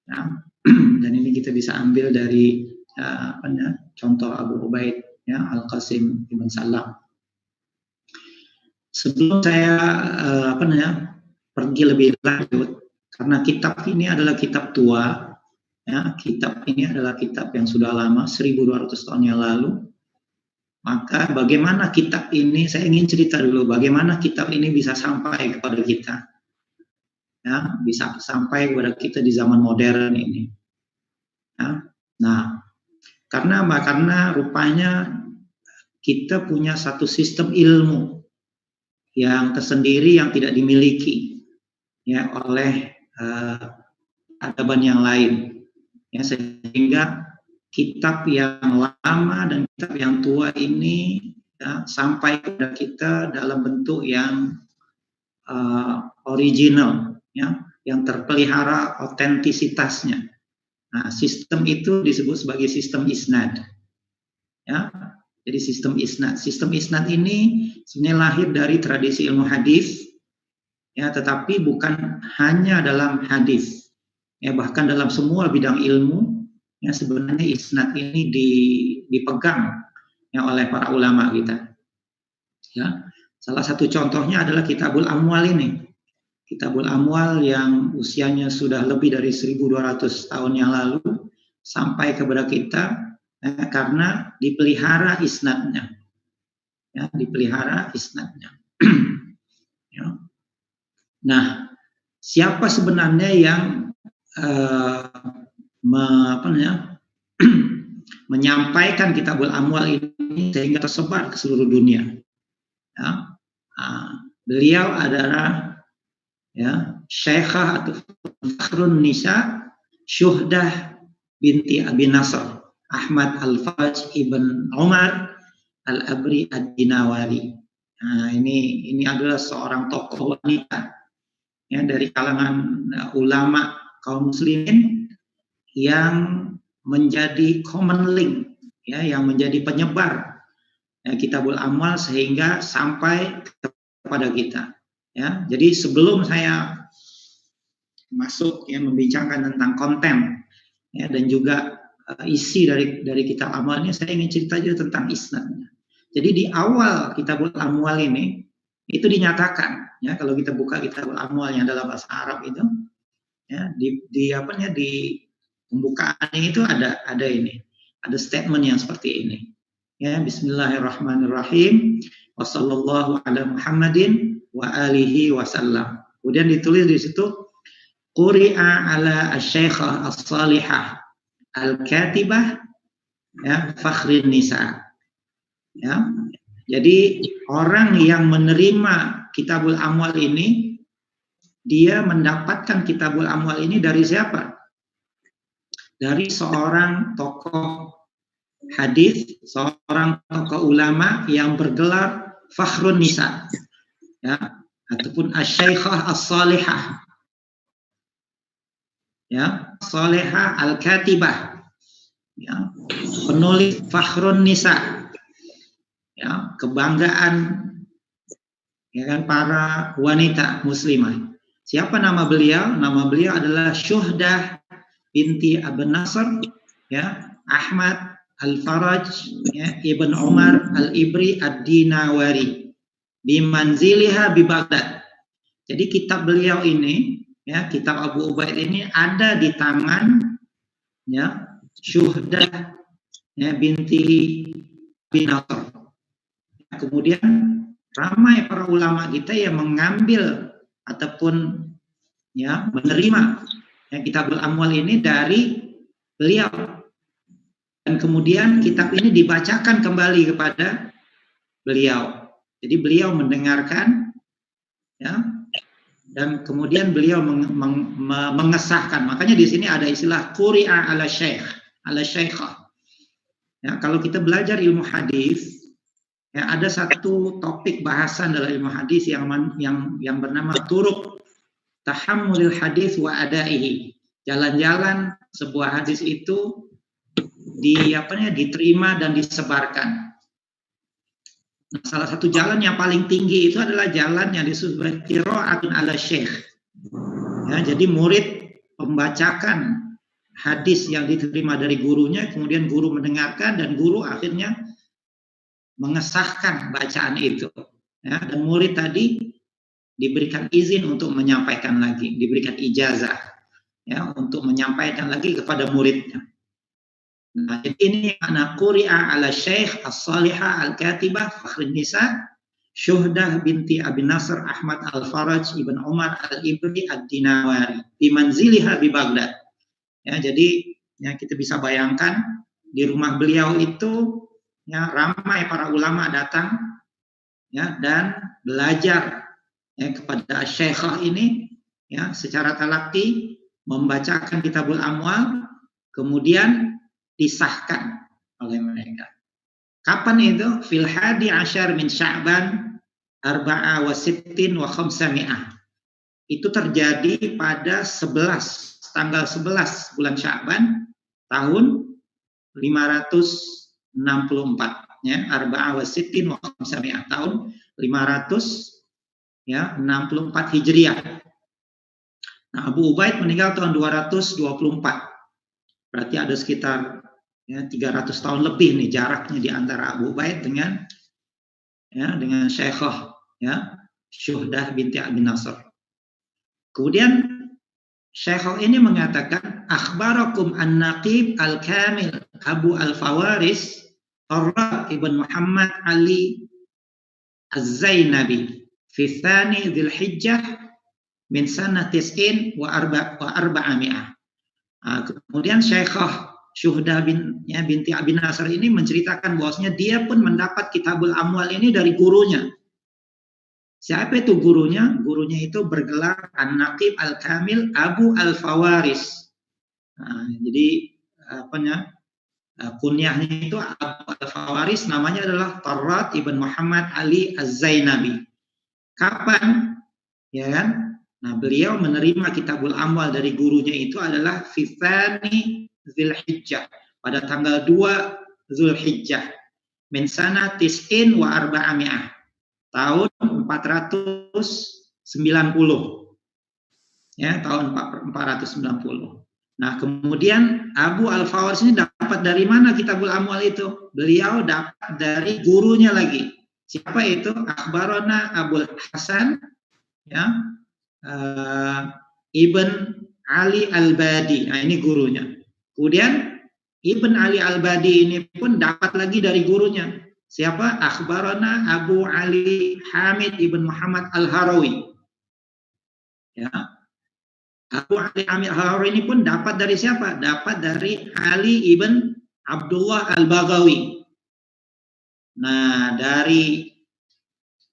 Ya. Dan ini kita bisa ambil dari contoh Abu Ubaid, ya, Al-Qasim ibn Salam. Sebelum saya pergi lebih lanjut, karena kitab ini adalah kitab tua, ya, kitab ini adalah kitab yang sudah lama, 1200 tahun yang lalu. Maka bagaimana kitab ini, saya ingin cerita dulu bagaimana kitab ini bisa sampai kepada kita, ya, bisa sampai kepada kita di zaman modern ini. Ya. Nah, karena rupanya kita punya satu sistem ilmu yang tersendiri yang tidak dimiliki, ya, oleh adaban yang lain, ya, sehingga kitab yang lama dan kitab yang tua ini, ya, sampai kepada kita dalam bentuk yang original, ya, yang terpelihara otentisitasnya. Nah, sistem itu disebut sebagai sistem isnad, ya. Jadi sistem isnad ini sebenarnya lahir dari tradisi ilmu hadis, ya, tetapi bukan hanya dalam hadis, ya, bahkan dalam semua bidang ilmu, ya, sebenarnya isnad ini dipegang, ya, oleh para ulama kita. Ya, salah satu contohnya adalah Kitabul Amwal ini. Kitabul Amwal yang usianya sudah lebih dari 1200 tahun yang lalu sampai kepada kita, karena dipelihara isnadnya, ya, dipelihara isnadnya. Ya. Nah, siapa sebenarnya yang menyampaikan Kitabul Amwal ini sehingga tersebar ke seluruh dunia? Ya. Beliau adalah, ya, Syekhah atau Fakhrun Nisa Syuhdah binti Abi Nasr Ahmad Al-Faraj ibn Umar Al-Abri Ad-Dinawari. Nah, ini adalah seorang tokoh wanita, ya, dari kalangan ulama kaum muslimin yang menjadi common link, ya, yang menjadi penyebar, ya, Kitabul Amwal sehingga sampai kepada kita, ya. Jadi sebelum saya masuk, ya, membincangkan tentang konten, ya, dan juga isi dari Kitab Amwal ini, saya ingin cerita juga tentang isnadnya. Jadi di awal Kitabul Amwal ini itu dinyatakan, ya, kalau kita buka Kitabul Amwal yang dalam bahasa Arab itu, ya, di pembukaannya itu ada statement yang seperti ini, ya, Bismillahirrahmanirrahim, wassallallahu ala Muhammadin wa alihi wasallam. Kemudian ditulis di situ Quri'a ala asy-syaikhah as-salihah al-katibah, ya, Fakhrin Nisa. Ya. Jadi orang yang menerima Kitabul Amwal ini, dia mendapatkan Kitabul Amwal ini dari siapa? Dari seorang tokoh hadis, seorang tokoh ulama yang bergelar Fakhrun Nisa, ya, ataupun asy-syaikhah as-salihah, ya, salihah al-katibah, ya, penulis Fakhrun Nisa, ya, kebanggaan, ya kan, para wanita muslimah. Siapa nama beliau? Nama beliau adalah Syuhdah binti Abi Nasr, ya, Ahmad Al-Faraj, ya, Ibn Umar Al-Ibri Ad-Dinawari di manziliha di Baghdad. Jadi kitab beliau ini, ya, kitab Abu Ubaid ini ada di tangan, ya, Syuhdah, ya, binti Abi Nasr. Kemudian ramai para ulama kita yang mengambil ataupun, ya, menerima, ya, Kitabul Amwal ini dari beliau, dan kemudian kitab ini dibacakan kembali kepada beliau. Jadi beliau mendengarkan, ya, dan kemudian beliau mengesahkan. Makanya di sini ada istilah Quri'a ala syekh, ala syekhah. Ya, kalau kita belajar ilmu hadis, ya, ada satu topik bahasan dalam ilmu hadis yang bernama turuk tahammulil hadis wa adaihi. Jalan-jalan sebuah hadis itu diterima dan disebarkan. Nah, salah satu jalan yang paling tinggi itu adalah jalan yang disebut qiraatun ala syekh. Ya, jadi murid membacakan hadis yang diterima dari gurunya, kemudian guru mendengarkan dan guru akhirnya mengesahkan bacaan itu. Ya, dan murid tadi diberikan izin untuk menyampaikan lagi, diberikan ijazah ya untuk menyampaikan lagi kepada muridnya. Nah, jadi ini makna quri'a ala Syekh As-Salihah Al-Katibah Fakhrin Nisa Syuhdah binti Abi Nasr Ahmad Al-Faraj Ibn Umar Al-Ibri Ad-Dinawari di manziliha di Baghdad. Ya, jadi ya kita bisa bayangkan di rumah beliau itu ya ramai para ulama datang ya dan belajar ya kepada Syekhah ini ya secara talaqi membacakan Kitabul Amwal kemudian disahkan oleh mereka. Kapan itu? Fil hadi asyar min Sya'ban arba'a wa sittin wa khamsami'ah. Itu terjadi pada tanggal 11 bulan Sya'ban tahun 564 ya, arba'a wa sittin wa khamsami'ah, tahun 564 Hijriah. Nah, Abu Ubaid meninggal tahun 224. Berarti ada sekitar ya 300 tahun lebih nih jaraknya di antara Abu Ubaid dengan Syekhah ya Syuhdah binti Abi Nasr. Kemudian Syekhah ini mengatakan akhbarakum an-Naqib al-Kamil Abu al-Fawaris Tarra ibn Muhammad Ali Az-Zainabi fi tsani Dzulhijjah min sanah 90 wa 400. Kemudian Syekhah Syuhdah binti Abi Nasr ini menceritakan bahwasanya dia pun mendapat Kitabul Amwal ini dari gurunya. Siapa itu gurunya? Gurunya itu bergelar An-Naqib Al-Kamil Abu Al-Fawaris. Jadi kunyahnya itu Abu Al-Fawaris, namanya adalah Tarrat ibn Muhammad Ali Az-Zainabi. Kapan? Ya kan? Nah, beliau menerima Kitabul Amwal dari gurunya itu adalah fi tsani Dzulhijjah, pada tanggal 2 Dzulhijjah min sanah 90 wa 400, tahun 490. Ya, tahun 490. Nah, kemudian Abu Al-Fawaris ini dapat dari mana Kitabul Amwal itu? Beliau dapat dari gurunya lagi. Siapa itu? Akhbarona Abul Hasan ya Ibn Ali Al-Badi. Nah, ini gurunya. Kemudian Ibn Ali Al-Badi ini pun dapat lagi dari gurunya. Siapa? Akhbarana Abu Ali Hamid Ibn Muhammad Al-Harawi. Ya. Abu Ali Hamid Al-Harawi ini pun dapat dari siapa? Dapat dari Ali Ibn Abdullah Al-Baghawi. Nah, dari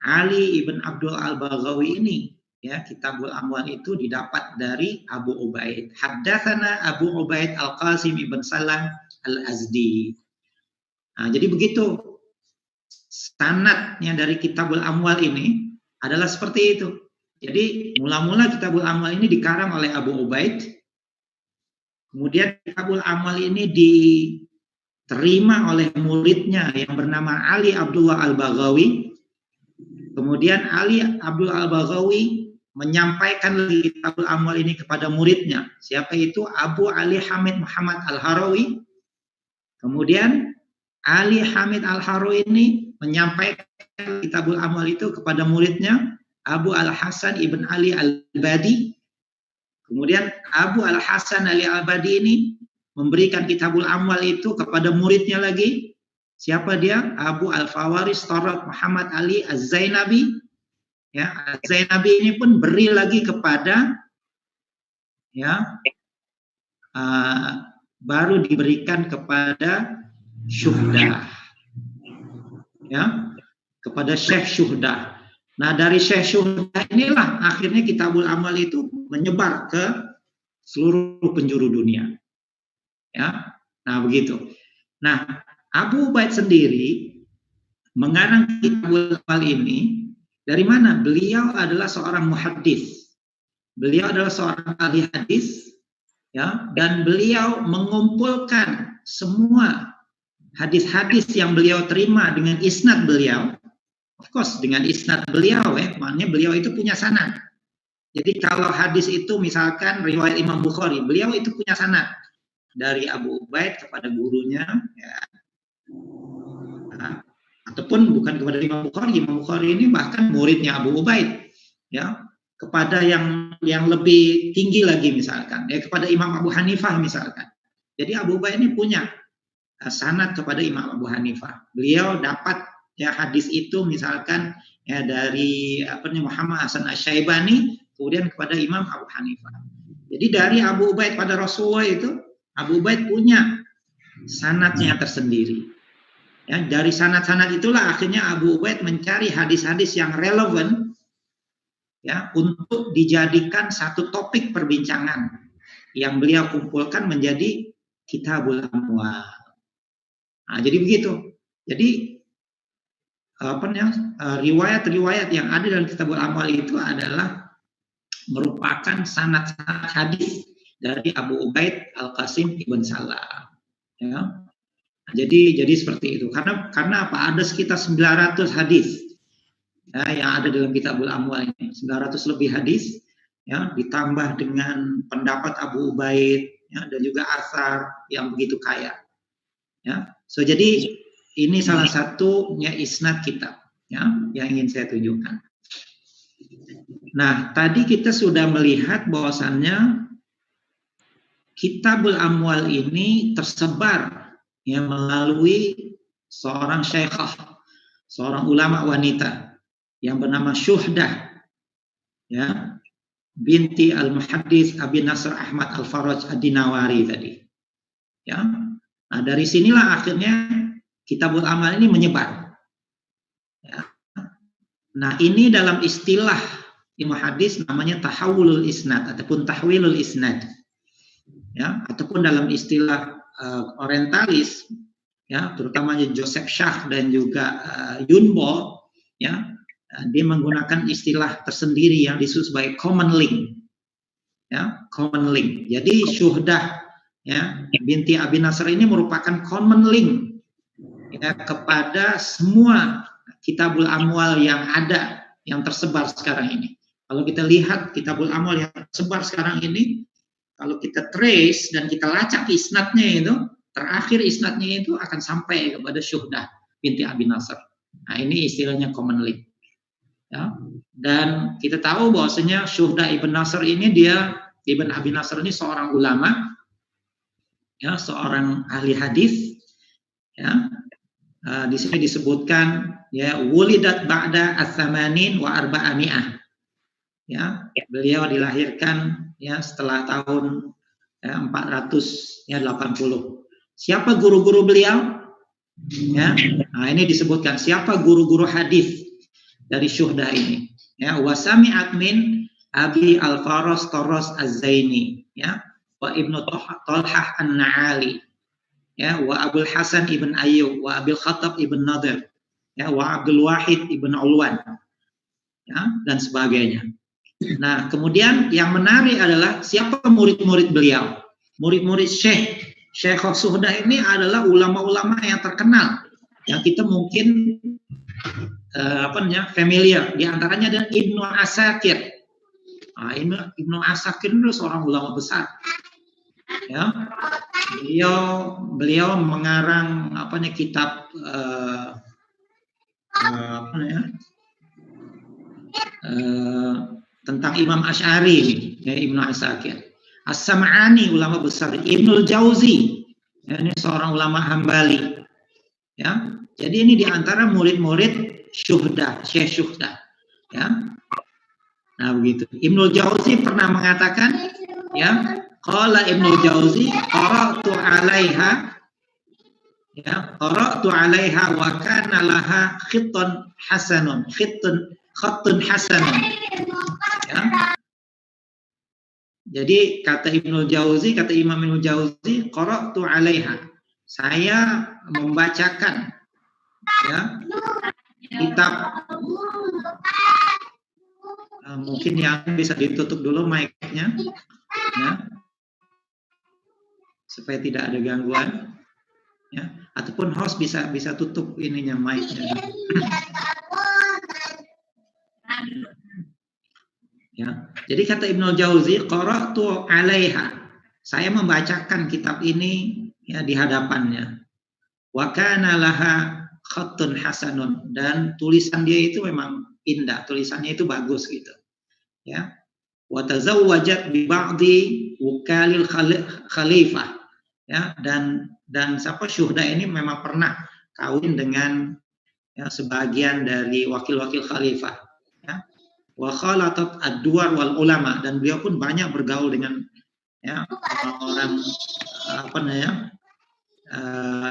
Ali Ibn Abdullah Al-Baghawi ini ya, Kitabul Amwal itu didapat dari Abu Ubaid. Haddatsana Abu Ubaid Al-Qasim Ibn Salam Al-Azdi. Nah, jadi begitu sanadnya dari Kitabul Amwal ini adalah seperti itu. Jadi mula-mula Kitabul Amwal ini dikarang oleh Abu Ubaid. Kemudian Kitabul Amwal ini diterima oleh muridnya yang bernama Ali Abdullah Al-Baghawi. Kemudian Ali Abdullah Al-Baghawi menyampaikan Kitabul Amwal ini kepada muridnya. Siapa itu? Abu Ali Hamid Muhammad Al-Harawi. Kemudian Ali Hamid Al-Harawi ini menyampaikan Kitabul Amwal itu kepada muridnya Abu Al-Hasan Ibn Ali Al-Badi. Kemudian Abu Al-Hasan Ali Al-Badi ini memberikan Kitabul Amwal itu kepada muridnya lagi. Siapa dia? Abu Al-Fawaris Tarrat Muhammad Ali Az-Zainabi. Ya, Az-Zainabi ini pun beri lagi kepada baru diberikan kepada Syuhdah. Ya, kepada Syekh Syuhdah. Nah, dari Syekh Syuhdah inilah akhirnya Kitabul Amwal itu menyebar ke seluruh penjuru dunia. Ya. Nah, begitu. Nah, Abu Ubaid sendiri mengarang Kitabul Amwal ini dari mana? Beliau adalah seorang muhaddits. Beliau adalah seorang ahli hadis ya, dan beliau mengumpulkan semua hadis-hadis yang beliau terima dengan isnad beliau. Of course dengan isnad beliau maknanya beliau itu punya sanad. Jadi kalau hadis itu misalkan riwayat Imam Bukhari, beliau itu punya sanad. dari Abu Ubaid kepada gurunya, ya. Nah, ataupun bukan kepada Imam Bukhari ini bahkan muridnya Abu Ubaid, ya, kepada yang lebih tinggi lagi misalkan, ya, kepada Imam Abu Hanifah misalkan. Jadi Abu Ubaid ini punya sanad kepada Imam Abu Hanifah. Beliau dapat ya hadis itu misalkan ya dari Muhammad Hasan Asy-Syaibani kemudian kepada Imam Abu Hanifah. Jadi dari Abu Ubaid pada Rasulullah itu Abu Ubaid punya sanadnya tersendiri. Ya, dari sanad-sanad itulah akhirnya Abu Ubaid mencari hadis-hadis yang relevan ya untuk dijadikan satu topik perbincangan yang beliau kumpulkan menjadi Kitabul Amwal. Nah, jadi begitu. Jadi riwayat-riwayat yang ada dalam Kitabul Amwal itu adalah merupakan sanad-sanad hadis dari Abu Ubaid Al-Qasim Ibn Salam. Ya. Jadi seperti itu. Karena apa? Ada sekitar 900 hadis ya, yang ada dalam Kitabul Amwal ini. 900 lebih hadis ya, ditambah dengan pendapat Abu Ubaid ya, dan juga asar yang begitu kaya. Ya. So jadi ini salah satunya isnad kitab ya, yang ingin saya tunjukkan. Nah, tadi kita sudah melihat bahwasannya Kitabul Amwal ini tersebar ya melalui seorang syekhah, seorang ulama wanita yang bernama Syuhdah ya, binti Al-Muhaddits Abi Nasr Ahmad Al-Faraj Ad-Dinawari tadi. Ya. Nah, dari sinilah akhirnya Kitabul Amwal ini menyebar. Ya. Nah, ini dalam istilah ilmu hadis namanya tahawulul isnad ataupun tahwilul isnad. Ya, ataupun dalam istilah orientalis ya, terutama Joseph Shah dan juga Yunbo ya, dia menggunakan istilah tersendiri yang disebut sebagai common link. Ya, common link. Jadi Syuhdah ya, binti Abi Nasr ini merupakan common link ya, kepada semua Kitabul Amwal yang ada, yang tersebar sekarang ini. Kalau kita lihat Kitabul Amwal yang tersebar sekarang ini, kalau kita trace dan kita lacak isnadnya itu, terakhir isnadnya itu akan sampai kepada Syuhdah binti Abi Nasr. Nah, ini istilahnya common link. Ya. Dan kita tahu bahwasanya Syuhdah Ibn Nasr ini Ibn Abi Nasr ini seorang ulama, ya, seorang ahli hadis. Ya. Di sini disebutkan ya wulidat ba'da ats-tsamanin wa arba'ami'ah. Ya, beliau dilahirkan ya setelah tahun 480. Siapa guru-guru beliau? Ya, nah ini disebutkan siapa guru-guru hadis dari Syuhdah ini. Ya, wasami'at min Abi Al-Faras Tarras Az-Zaini, ya, wa Ibnu Talhah An-Na'ali, ya, wa Abul Hasan Ibn Ayyub, wa Abil Khattab Ibn Nadir, ya, wa Abdul Wahid Ibn Ulwan, ya, dan sebagainya. Nah, kemudian yang menarik adalah siapa murid-murid beliau. Murid-murid Syekh Syuhdah ini adalah ulama-ulama yang terkenal, yang kita mungkin familiar. Di antaranya ada Ibnu Asakir. Nah, Ibnu Asakir itu seorang ulama besar. Ya, beliau mengarang kitab tentang Imam Asy'ari, ya, Ibnu Asakir. As-Sam'ani ulama besar. Ibnul Jauzi, ya, ini seorang ulama Hambali. Ya, jadi ini diantara murid-murid Syuhdah, Syekh Syuhdah. Ya, nah begitu. Ibnul Jauzi pernah mengatakan, ya, qala Ibnul Jauzi qara'tu 'alaiha, ya, qara'tu 'alaiha wa kana laha khittun hasanun, khattun hasanun. Ya. Jadi kata Ibnul Jauzi, kata Imam Ibnul Jauzi, qara'tu 'alaiha, saya membacakan, ya, kitab. Mungkin yang bisa ditutup dulu mic-nya, ya, supaya tidak ada gangguan, ya, ataupun host bisa tutup ininya mic-nya. Ya. Jadi kata Ibnul Jauzi, qara'tu 'alaiha, saya membacakan kitab ini ya di hadapannya. Wa kana laha khattun hasanun, dan tulisan dia itu memang indah, tulisannya itu bagus gitu. Ya. Wa tazawwajat bi ba'di wukalil khalifah. Ya, dan siapa syuhda ini memang pernah kawin dengan ya, sebagian dari wakil-wakil khalifah. Ya. Wa khalatat ad-duwar wal ulama, dan beliau pun banyak bergaul dengan ya orang-orang apa namanya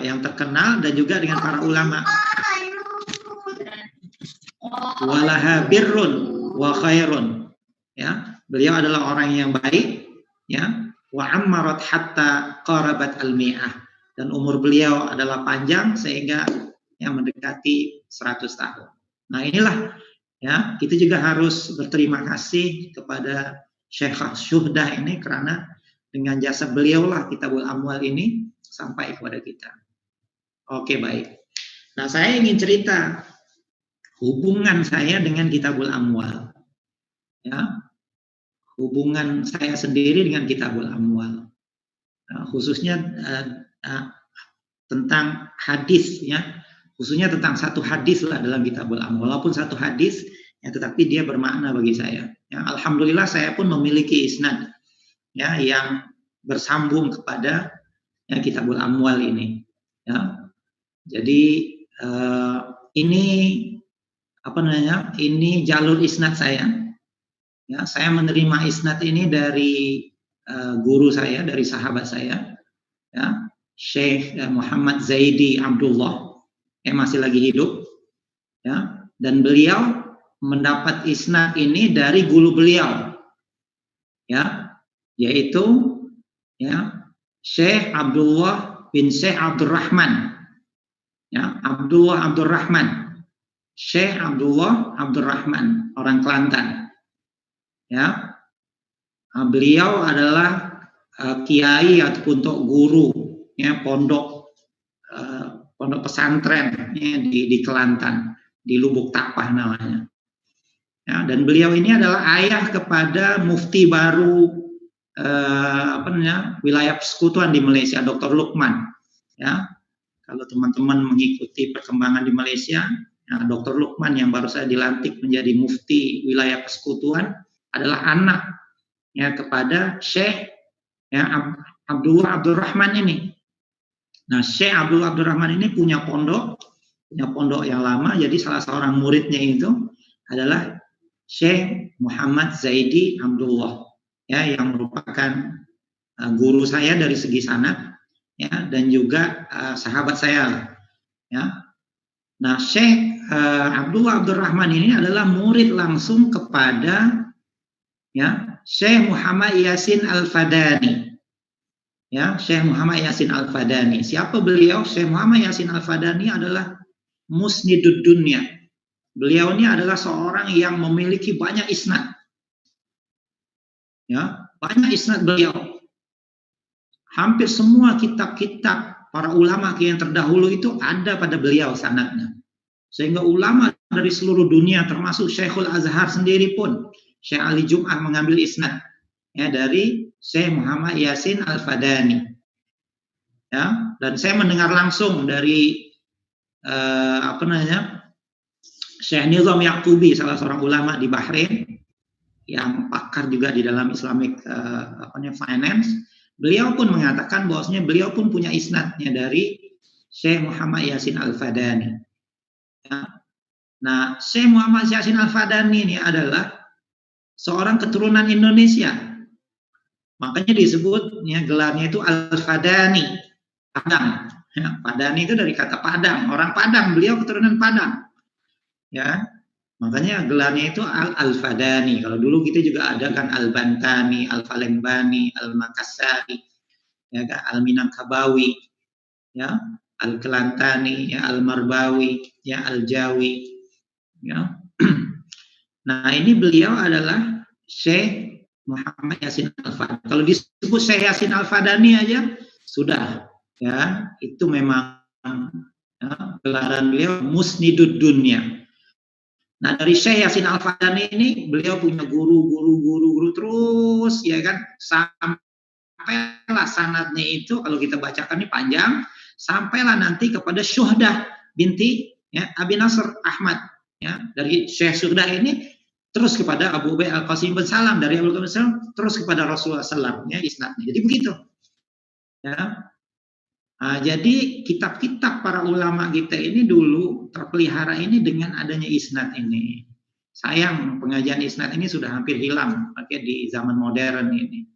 yang terkenal dan juga dengan para ulama. Walaha birrun wa khairun, ya, beliau adalah orang yang baik, ya, wa ammarat hatta qarabat al-mi'ah, dan umur beliau adalah panjang sehingga yang mendekati 100 tahun. Nah, inilah ya, kita juga harus berterima kasih kepada Syekh Syuhdah ini, karena dengan jasa beliau lah Kitabul Amwal ini sampai kepada kita. Oke, baik. Nah, saya ingin cerita hubungan saya dengan Kitabul Amwal. Ya. Hubungan saya sendiri dengan Kitabul Amwal. Khususnya tentang hadis, ya. Khususnya tentang satu hadis lah dalam Kitabul Amwal. Walaupun satu hadis, ya, tetapi dia bermakna bagi saya. Ya, alhamdulillah saya pun memiliki isnad ya yang bersambung kepada ya, Kitabul Amwal ini. Ya. Jadi ini apa namanya? Ini jalur isnad saya. Ya, saya menerima isnad ini dari guru saya, dari sahabat saya, ya, Syekh Muhammad Zaidi Abdullah, yang masih lagi hidup, ya, dan beliau mendapat isnad ini dari guru beliau, ya, yaitu ya Syekh Abdullah bin Syekh Abdurrahman, ya, Abdullah Abdurrahman, Syekh Abdullah Abdurrahman, orang Kelantan. Ya, beliau adalah kiai ataupun guru ya pondok pesantren ya, di Kelantan, di Lubuk Tapah namanya. Ya, dan beliau ini adalah ayah kepada mufti baru wilayah persekutuan di Malaysia, Dr. Luqman. Ya, kalau teman-teman mengikuti perkembangan di Malaysia, ya, Dr. Luqman yang baru saja dilantik menjadi mufti wilayah persekutuan adalah anak ya kepada Syekh ya Abdullah Abdurrahman ini. Nah, Syekh Abdullah Abdurrahman ini punya pondok yang lama. Jadi salah seorang muridnya itu adalah Syekh Muhammad Zaidi Abdullah ya, yang merupakan guru saya dari segi sanad ya, dan juga sahabat saya ya. Nah, Syekh Abdullah Abdurrahman ini adalah murid langsung kepada ya Syekh Muhammad Yasin Al-Fadani. Ya, Syekh Muhammad Yasin Al-Fadani. Siapa beliau? Syekh Muhammad Yasin Al-Fadani adalah musnidud dunya. Beliau ini adalah seorang yang memiliki banyak isnad. Ya, banyak isnad beliau. Hampir semua kitab-kitab para ulama yang terdahulu itu ada pada beliau sanadnya. Sehingga ulama dari seluruh dunia termasuk Syekhul Azhar sendiri pun, Syekh Ali Jum'ah, mengambil isnad ya dari Syekh Muhammad Yasin Al-Fadani. Ya, dan saya mendengar langsung dari Syekh Nizam Yaqubi, salah seorang ulama di Bahrain yang pakar juga di dalam Islamic finance. Beliau pun mengatakan bahwasanya beliau pun punya isnadnya dari Syekh Muhammad Yasin Al-Fadani. Ya. Nah, Syekh Muhammad Yasin Al-Fadani ini adalah seorang keturunan Indonesia. Makanya disebut ya, gelarnya itu Al-Fadani, Padang. Ya, Padani itu dari kata Padang, orang Padang, beliau keturunan Padang. Ya, makanya gelarnya itu Al-Fadani. Kalau dulu kita juga ada kan Al-Bantani, Al-Falengbani, Al-Makassari, ya kan, Al-Minangkabawi, ya, Al-Kelantani, ya, Al-Marbawi, ya, Al-Jawi, ya. Nah, ini beliau adalah Syekh Muhammad Yasin Al-Fadani. Kalau disebut Syekh Yasin Al-Fadani aja sudah ya, itu memang ya, gelaran beliau musnidud dunya. Nah, dari Syekh Yasin Al-Fadani ini beliau punya guru terus ya kan, sampai sampailah sanadnya itu, kalau kita bacakan ini panjang, sampailah nanti kepada Syuhdah binti ya Abi Nasr Ahmad, ya, dari Syekh Syuhdah ini terus kepada Abu Ubaid Al-Qasim bin Salam, dari Abu Ubaid bin Salam terus kepada Rasulullah SAW, ya, isnadnya. Jadi begitu. Ya. Nah, jadi kitab-kitab para ulama kita ini dulu terpelihara ini dengan adanya isnad ini. Sayang pengajian isnad ini sudah hampir hilang di zaman modern ini.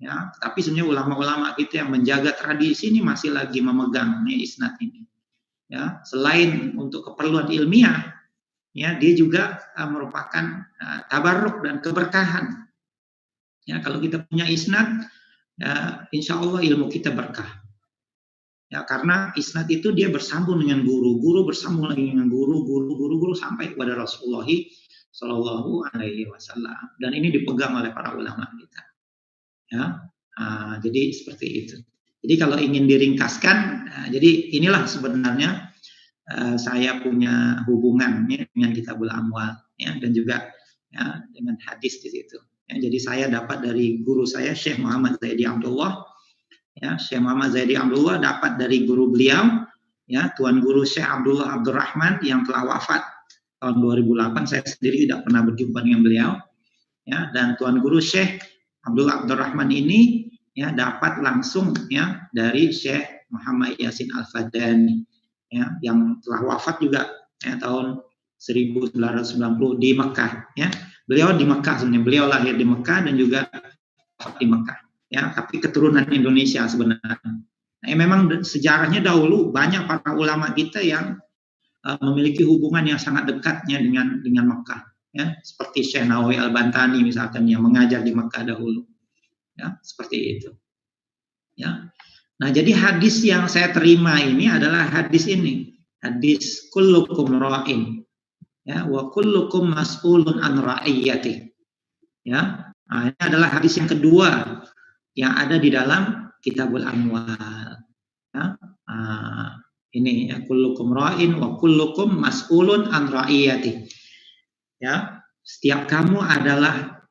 Ya, tapi sebenarnya ulama-ulama kita yang menjaga tradisi ini masih lagi memegang isnad ini. Ya, selain untuk keperluan ilmiah, ya, dia juga merupakan tabarruk dan keberkahan. Ya, kalau kita punya isnad, ya, insya Allah ilmu kita berkah. Ya, karena isnad itu dia bersambung dengan guru, guru bersambung lagi dengan guru sampai kepada Rasulullah Shallallahu Alaihi Wasallam. Dan ini dipegang oleh para ulama kita. Ya, jadi seperti itu. Jadi kalau ingin diringkaskan, jadi inilah sebenarnya saya punya hubungan ya, dengan Kitabul Amwal, ya, dan juga ya, dengan hadis di situ. Ya, jadi saya dapat dari guru saya Syekh Muhammad Zaidi Abdullah. Ya, Syekh Muhammad Zaidi Abdullah dapat dari guru beliau, ya, Tuan Guru Syekh Abdullah Abdurrahman yang telah wafat tahun 2008. Saya sendiri tidak pernah berjumpa dengan beliau, ya, dan Tuan Guru Syekh Abdullah Abdurrahman ini ya dapat langsung ya dari Syekh Muhammad Yasin Al-Fadani, ya, yang telah wafat juga ya, tahun 1990 di Mekah. Ya, beliau di Mekah sebenarnya, beliau lahir di Mekah dan juga wafat di Mekah. Ya, tapi keturunan Indonesia sebenarnya. Nah, memang sejarahnya dahulu banyak para ulama kita yang memiliki hubungan yang sangat dekatnya dengan Mekah. Ya, seperti Syekh Nawawi Al-Bantani misalkan yang mengajar di Mekah dahulu. Ya, seperti itu. Ya. Nah, jadi hadis yang saya terima ini adalah hadis ini. Hadis kullukum ra'in. Ya, wa kullukum mas'ulun an ra'iyati. Ya. Nah, ini adalah hadis yang kedua yang ada di dalam Kitabul Amwal. Ya. Ini ya, kullukum ra'in wa kullukum mas'ulun an ra'iyati. Ya, setiap kamu adalah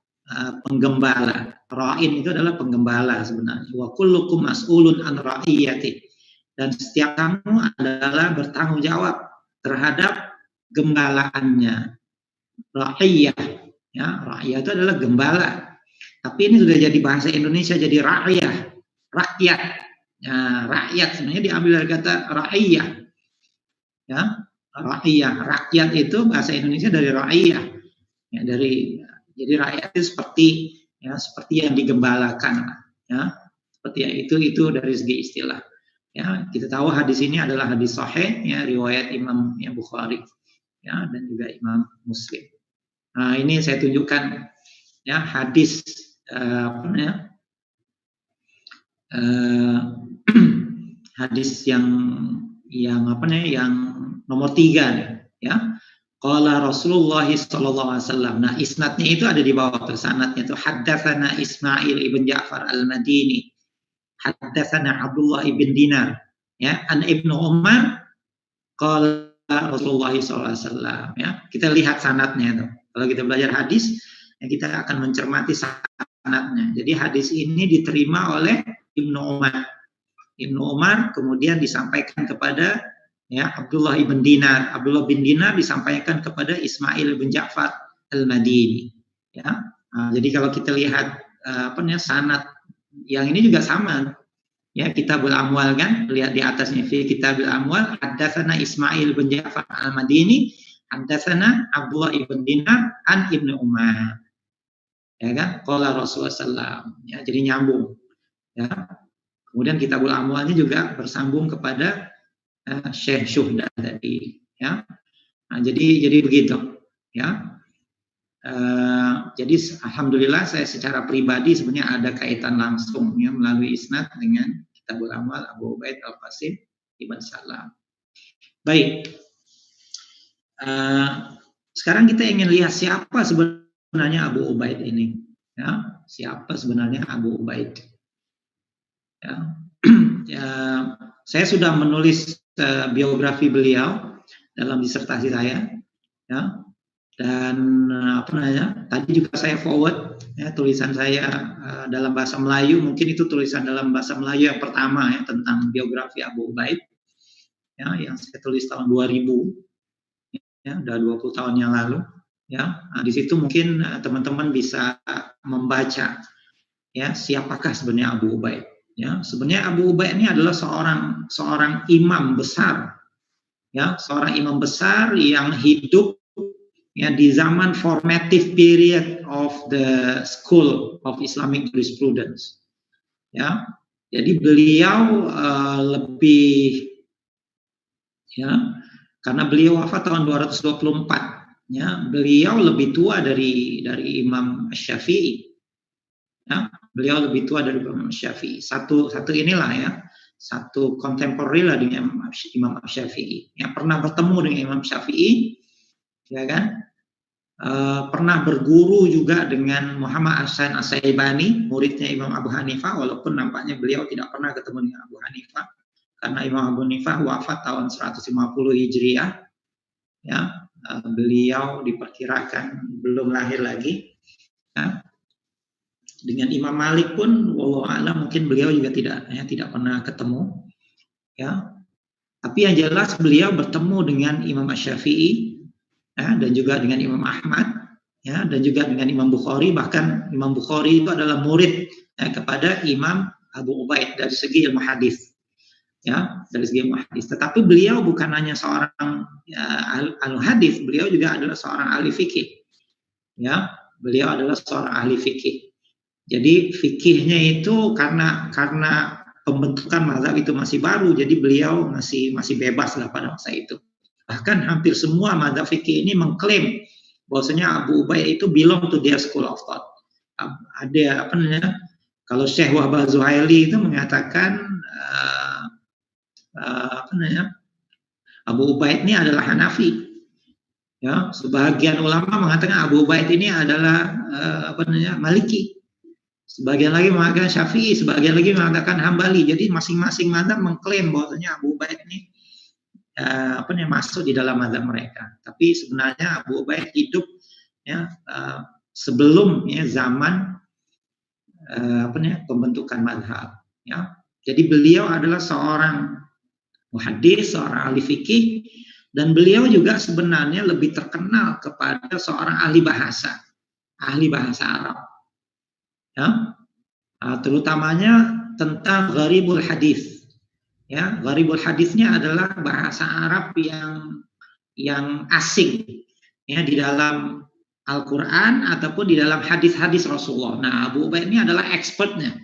penggembala. Ra'in itu adalah penggembala sebenarnya. Wa kullukum mas'ulun an ra'iyati. Dan setiap kamu adalah bertanggung jawab terhadap gembalaannya. Ra'iyah, ya, ra'iyah itu adalah gembala. Tapi ini sudah jadi bahasa Indonesia, jadi rakyat, rakyat. Ya, rakyat sebenarnya diambil dari kata ra'iyah. Ya, ra'iyah, rakyat itu bahasa Indonesia dari ra'iyah. Ya, jadi rakyat itu seperti yang digembalakan. Ya, seperti itu dari segi istilah. Ya, kita tahu hadis ini adalah hadis sahih, ya, riwayat Imam ya, Bukhari, ya, dan juga Imam Muslim. Nah, ini saya tunjukkan ya hadis hadis yang nomor 3 nih, ya. Qala Rasulullah sallallahu alaihi wasallam. Nah, isnadnya itu ada di bawah tuh, sanadnya itu haddatsana Ismail ibn Ja'far Al-Madini, haddatsana Abdullah ibn Dinar, ya, an Ibnu Umar qala Rasulullah sallallahu alaihi wasallam, ya. Kita lihat sanadnya itu. Kalau kita belajar hadis, ya, kita akan mencermati sanadnya. Jadi hadis ini diterima oleh Ibnu Umar. Ibnu Umar kemudian disampaikan kepada ya Abdullah ibn Dinar. Abdullah bin Dinar disampaikan kepada Ismail bin Ja'far Al-Madini. Ya. Nah, jadi kalau kita lihat sanad yang ini juga sama. Ya, Kitabul Amwal kan, lihat di atasnya fi Kitabul Amwal haddatsana Ismail bin Ja'far Al-Madini, haddatsana Abdullah ibn Dinar an Ibnu Umar. Ya kan? Qala Rasulullah sallallahu, ya, jadi nyambung. Ya. Kemudian Kitabul Amwalnya juga bersambung kepada Syekh Syuhdah tadi, ya. Nah, jadi begitu, ya. Jadi alhamdulillah saya secara pribadi sebenarnya ada kaitan langsung ya melalui isnad dengan Kitabul Amwal Abu Ubaid Al-Qasim ibn Salam. Baik. Sekarang kita ingin lihat siapa sebenarnya Abu Ubaid ini, ya. Siapa sebenarnya Abu Ubaid? Ya. Ya, saya sudah menulis biografi beliau dalam disertasi saya, ya. Dan apa namanya, tadi juga saya forward ya tulisan saya dalam bahasa Melayu, mungkin itu tulisan dalam bahasa Melayu yang pertama ya tentang biografi Abu Ubaid ya, yang saya tulis tahun 2000 ya, udah 20 tahun yang lalu ya. Nah, di situ mungkin teman-teman bisa membaca ya siapakah sebenarnya Abu Ubaid ya. Sebenarnya Abu Ubaid ini adalah seorang imam besar ya, seorang imam besar yang hidup ya di zaman formative period of the School of Islamic Jurisprudence ya. Jadi beliau lebih ya, karena beliau wafat tahun 224 ya, beliau lebih tua dari Imam Syafi'i ya, beliau lebih tua dari Imam Syafi'i, satu inilah ya, satu kontemporer lah dengan Imam Syafi'i yang pernah bertemu dengan Imam Syafi'i ya kan. Pernah berguru juga dengan Muhammad Hasan As-Syaibani, muridnya Imam Abu Hanifah, walaupun nampaknya beliau tidak pernah ketemu dengan Abu Hanifah karena Imam Abu Hanifah wafat tahun 150 Hijriah ya. Beliau diperkirakan belum lahir lagi ya. Dengan Imam Malik pun wallahu a'lam mungkin beliau juga tidak pernah ketemu ya. Tapi yang jelas beliau bertemu dengan Imam Asy-Syafi'i ya, dan juga dengan Imam Ahmad ya, dan juga dengan Imam Bukhari. Bahkan Imam Bukhari itu adalah murid ya, kepada Imam Abu Ubaid dari segi ilmu hadis ya, dari segi ilmu hadis. Tetapi beliau bukan hanya seorang ya, ahli hadis, beliau juga adalah seorang ahli fikih ya. Beliau adalah seorang ahli fikih. Jadi fikihnya itu karena pembentukan mazhab itu masih baru, jadi beliau masih bebas lah pada masa itu. Bahkan hampir semua mazhab fikih ini mengklaim bahwasanya Abu Ubaid itu belong to their school of thought. Ada apa namanya? Kalau Syekh Wahbah Zuhaili itu mengatakan apa namanya? Abu Ubaid ini adalah Hanafi. Ya, sebagian ulama mengatakan Abu Ubaid ini adalah apa namanya? Maliki. Sebagian lagi mengatakan Syafi'i, sebagian lagi mengatakan Hambali. Jadi masing-masing mazhab mengklaim bahwasanya Abu Ubaid ini apa namanya masuk di dalam mazhab mereka. Tapi sebenarnya Abu Ubaid hidup ya sebelum ya zaman apa namanya pembentukan mazhab ya. Jadi beliau adalah seorang muhaddis, seorang ahli fikih, dan beliau juga sebenarnya lebih terkenal kepada seorang ahli bahasa Arab. Ya, terutamanya tentang gharibul hadis. Ya, gharibul hadisnya adalah bahasa Arab yang asing ya di dalam Al-Qur'an ataupun di dalam hadis-hadis Rasulullah. Nah, Abu Ubaid ini adalah expertnya.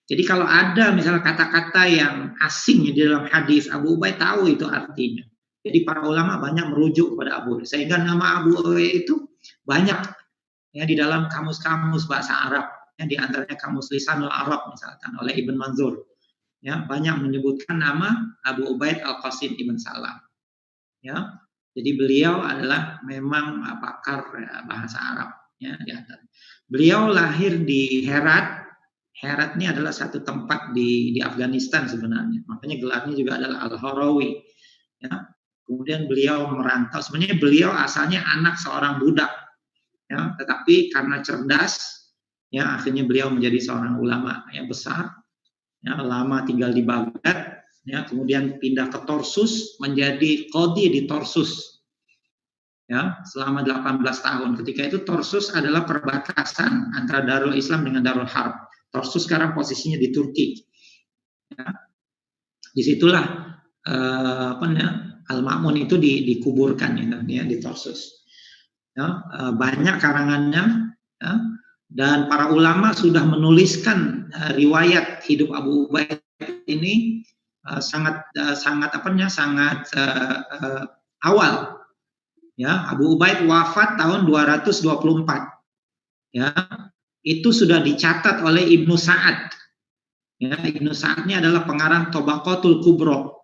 Jadi kalau ada misalnya kata-kata yang asing di dalam hadis, Abu Ubaid tahu itu artinya. Jadi para ulama banyak merujuk kepada Abu Ubaid. Sehingga nama Abu Ubaid itu banyak ya di dalam kamus-kamus bahasa Arab. Ya, di antaranya kamus Lisanul Arab misalkan oleh Ibn Manzur. Ya, banyak menyebutkan nama Abu Ubaid Al-Qasim Ibn Salam. Ya, jadi beliau adalah memang pakar bahasa Arab. Ya, di antaranya. Beliau lahir di Herat. Herat ini adalah satu tempat di Afghanistan sebenarnya. Makanya gelarnya juga adalah Al-Harawi. Ya. Kemudian beliau merantau. Sebenarnya beliau asalnya anak seorang budak. Ya, tetapi karena cerdas, ya akhirnya beliau menjadi seorang ulama yang besar. Ya, lama tinggal di Baghdad. Ya, kemudian pindah ke Tarsus menjadi qadhi di Tarsus. Ya, selama 18 tahun. Ketika itu Tarsus adalah perbatasan antara Darul Islam dengan Darul Harb. Tarsus sekarang posisinya di Turki. Ya. Disitulah apa namanya Al-Ma'mun itu dikuburkan ya, di Tarsus. Ya, banyak karangannya ya, dan para ulama sudah menuliskan riwayat hidup Abu Ubaid ini sangat awal. Ya, Abu Ubaid wafat tahun 224. Ya, itu sudah dicatat oleh Ibnu Sa'ad. Ya, Ibnu Sa'ad ini adalah pengarang Tabaqatul Kubro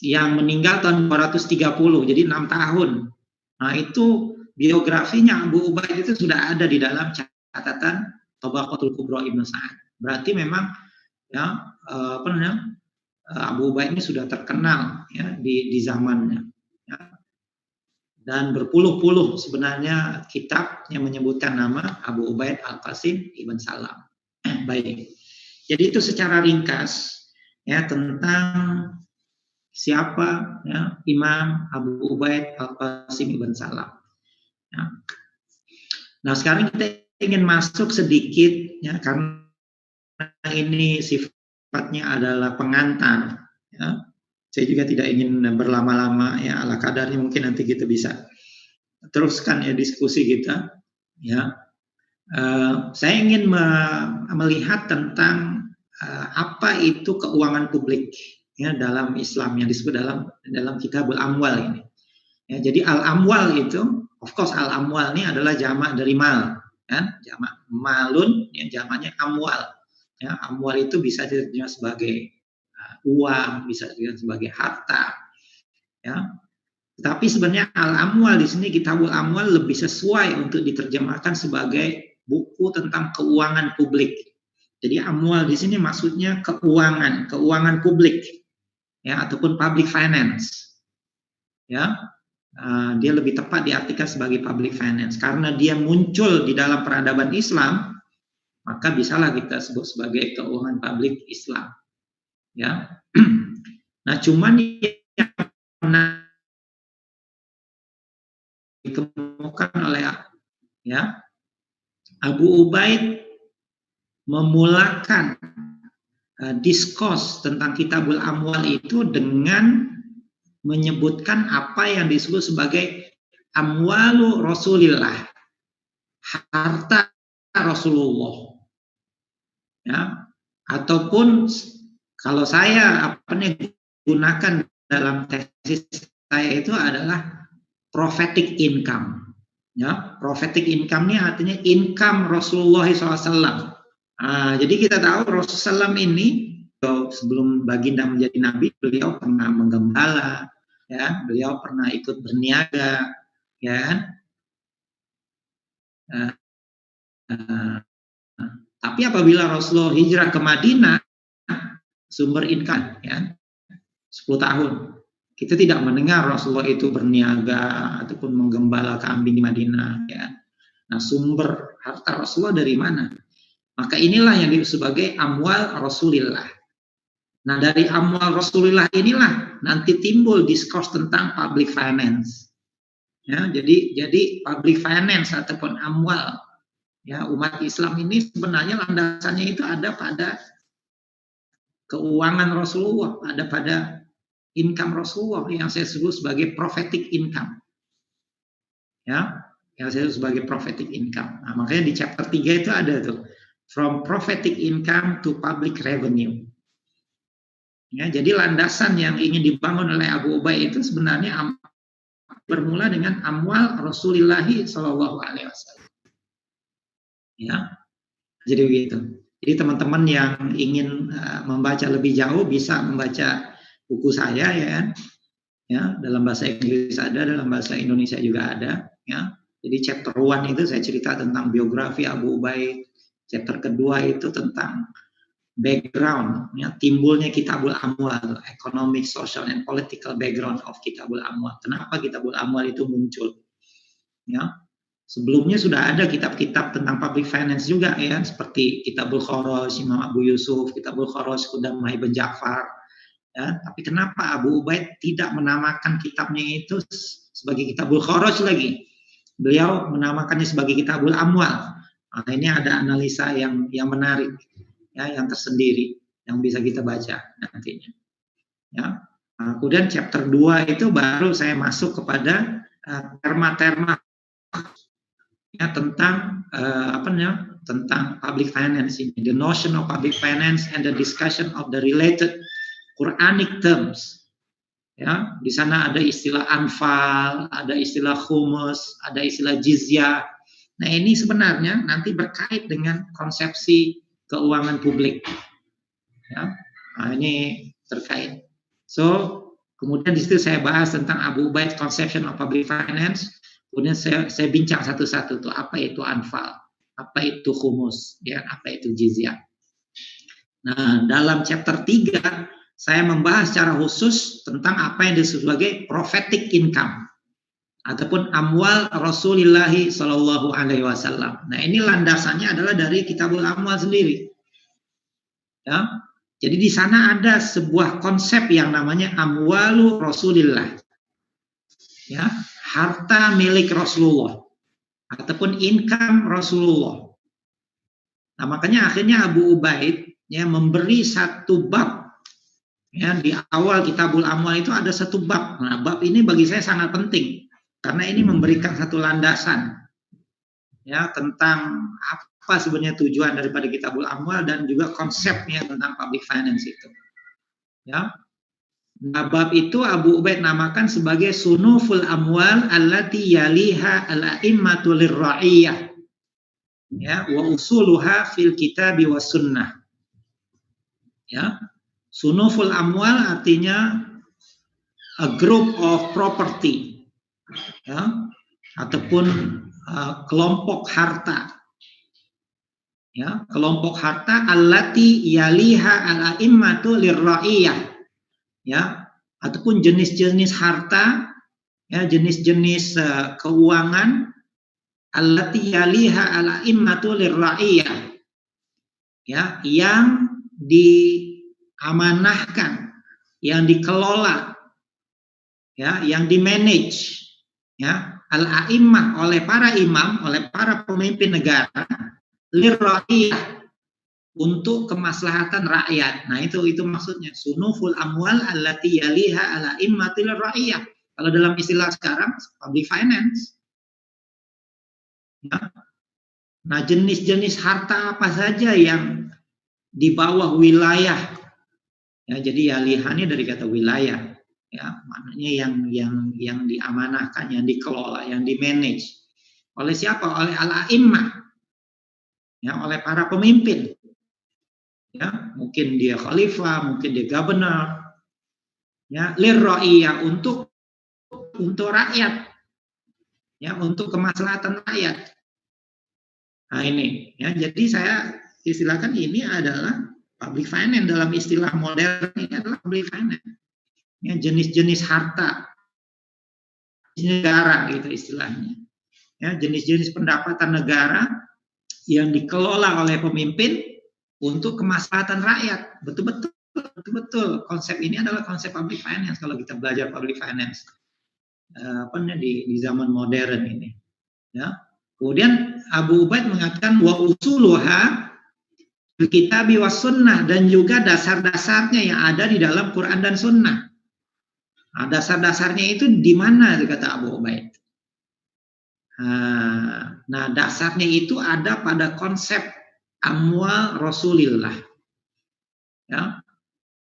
yang meninggal tahun 230, jadi 6 tahun. Nah, itu biografinya Abu Ubaid itu sudah ada di dalam catatan Tabaqatul Kubro Ibnu Sa'ad. Berarti memang ya apa namanya Abu Ubaid ini sudah terkenal ya di zamannya. Ya. dan berpuluh-puluh sebenarnya kitab yang menyebutkan nama Abu Ubaid Al-Qasim Ibn Salam. Baik. Jadi itu secara ringkas ya tentang siapa ya Imam Abu Ubaid Al-Qasim Ibn Salam. Ya. Nah sekarang kita ingin masuk sedikit ya karena ini sifatnya adalah pengantar. Ya. Saya juga tidak ingin berlama-lama ya ala kadarnya mungkin nanti kita bisa teruskan ya diskusi kita. Ya, saya ingin melihat tentang apa itu keuangan publik ya dalam Islam yang disebut dalam Kitabul Amwal ini. Ya, jadi al-amwal itu, of course al-amwal ini adalah jamak dari mal, kan? Jamak malun, yang jamaknya amwal. Ya, amwal itu bisa diterjemahkan sebagai uang, bisa diterjemahkan sebagai harta. Ya, tapi sebenarnya al-amwal di sini Kitabul Amwal lebih sesuai untuk diterjemahkan sebagai buku tentang keuangan publik. Jadi amwal di sini maksudnya keuangan publik, ya ataupun public finance. Ya, dia lebih tepat diartikan sebagai public finance karena dia muncul di dalam peradaban Islam, maka bisalah kita sebut sebagai keuangan publik Islam. Ya, nah cuman yang ditemukan oleh ya Abu Ubaid memulakan diskurs tentang Kitabul Amwal itu dengan menyebutkan apa yang disebut sebagai amwalu Rasulillah, harta Rasulullah. Ya, ataupun kalau saya gunakan dalam tesis saya itu adalah prophetic income. Ya, prophetic income ini artinya income Rasulullah SAW. Jadi kita tahu Rasulullah SAW ini sebelum baginda menjadi nabi, beliau pernah menggembala, ya, beliau pernah ikut berniaga, ya. Tapi apabila Rasulullah hijrah ke Madinah, sumber income, ya, 10 tahun. Kita tidak mendengar Rasulullah itu berniaga ataupun menggembala kambing di Madinah. Ya. Nah, sumber harta Rasulullah dari mana? Maka inilah yang disebut sebagai amwal Rasulillah. Nah, dari amwal Rasulillah inilah nanti timbul diskurs tentang public finance. Ya, jadi public finance ataupun amwal ya umat Islam ini sebenarnya landasannya itu ada pada keuangan Rasulullah, ada pada income Rasulullah yang saya sebut sebagai prophetic income. Ya, yang saya sebut sebagai prophetic income. Nah, makanya di chapter 3 itu ada tuh from prophetic income to public revenue. Ya, jadi landasan yang ingin dibangun oleh Abu Ubaid itu sebenarnya bermula dengan amwal Rasulullah Shallallahu Alaihi Wasallam. Ya, jadi begitu. Jadi teman-teman yang ingin membaca lebih jauh bisa membaca buku saya ya dalam bahasa Inggris ada, dalam bahasa Indonesia juga ada. Ya, jadi chapter 1 itu saya cerita tentang biografi Abu Ubaid. Chapter kedua itu tentang background, ya, timbulnya Kitabul Amwal, economic, social, and political background of Kitabul Amwal. Kenapa Kitabul Amwal itu muncul? Ya, sebelumnya sudah ada kitab-kitab tentang public finance juga ya, seperti Kitabul Kharaj, Imam Abu Yusuf, Kitabul Kharaj, Qudamah Ibn Ja'far. Ya, tapi kenapa Abu Ubaid tidak menamakan kitabnya itu sebagai Kitabul Kharaj lagi? Beliau menamakannya sebagai Kitabul Amwal. Nah, ini ada analisa yang menarik, ya, yang tersendiri yang bisa kita baca nantinya. Ya, kemudian chapter 2 itu baru saya masuk kepada terma-terma ya, tentang tentang public finance ini, the notion of public finance and the discussion of the related Quranic terms. Ya, di sana ada istilah anfal, ada istilah khumus, ada istilah jizyah. Nah, ini sebenarnya nanti berkait dengan konsepsi keuangan publik. Ya, nah, ini terkait. So, kemudian di situ saya bahas tentang Abu Ubaid conception of public finance. Kemudian saya bincang satu-satu tuh apa itu anfal, apa itu khumus, ya, apa itu jizyah. Nah, dalam chapter 3 saya membahas secara khusus tentang apa yang disebut sebagai prophetic income. ataupun amwal Rasulullah Shallallahu Alaihi Wasallam. Nah, ini landasannya adalah dari Kitabul Amwal sendiri. Ya, jadi di sana ada sebuah konsep yang namanya amwalu Rasulillah, ya, harta milik Rasulullah ataupun income Rasulullah. Nah, makanya akhirnya Abu Ubaid ya memberi satu bab. Ya, di awal Kitabul Amwal itu ada satu bab. Nah, bab ini bagi saya sangat penting karena ini memberikan satu landasan ya tentang apa sebenarnya tujuan daripada Kitabul Amwal dan juga konsepnya tentang public finance itu. Ya. Nah, bab itu Abu Ubaid namakan sebagai sunuful amwal allati yaliha al-a'immatu lirra'iyah. Ya, wa usuluha fil kitabi was sunnah. Ya. Sunuful amwal artinya a group of property, ya, ataupun kelompok harta, ya, kelompok harta allati yaliha al-a'immatu lirra'iyah, ya, ataupun jenis-jenis harta, ya, jenis-jenis keuangan allati yaliha al-a'immatu lirra'iyah, ya, yang diamanahkan, yang dikelola, ya, yang dimanage, ya, al-a'immah oleh para imam, oleh para pemimpin negara, lirra'iyah, untuk kemaslahatan rakyat. Nah, itu maksudnya sunuful amwal allati yaliha al-a'immati lirra'iyah. Kalau dalam istilah sekarang public finance. Ya. Nah, jenis-jenis harta apa saja yang di bawah wilayah, ya, jadi yalihannya dari kata wilayah, ya, maknanya yang diamanahkan, yang dikelola, yang dimanage oleh siapa? Oleh al-a'immah, ya, oleh para pemimpin, ya, mungkin dia khalifah, mungkin dia governor, ya, lirra'iyah, untuk rakyat, ya, untuk kemaslahatan rakyat. Nah, ini, ya, jadi saya istilahkan ini adalah public finance. Dalam istilah modern ini adalah public finance, ya, jenis-jenis harta negara gitu istilahnya, ya, jenis-jenis pendapatan negara yang dikelola oleh pemimpin untuk kemaslahatan rakyat. Betul konsep ini adalah konsep public finance kalau kita belajar public finance di zaman modern ini, ya. Kemudian Abu Ubaid mengatakan wa usuluha fil kitabi was sunnah, dan juga dasar-dasarnya yang ada di dalam Quran dan Sunnah. Nah, dasar-dasarnya itu di mana, kata Abu Ubaid? Nah, dasarnya itu ada pada konsep amwal Rasulillah. Ya.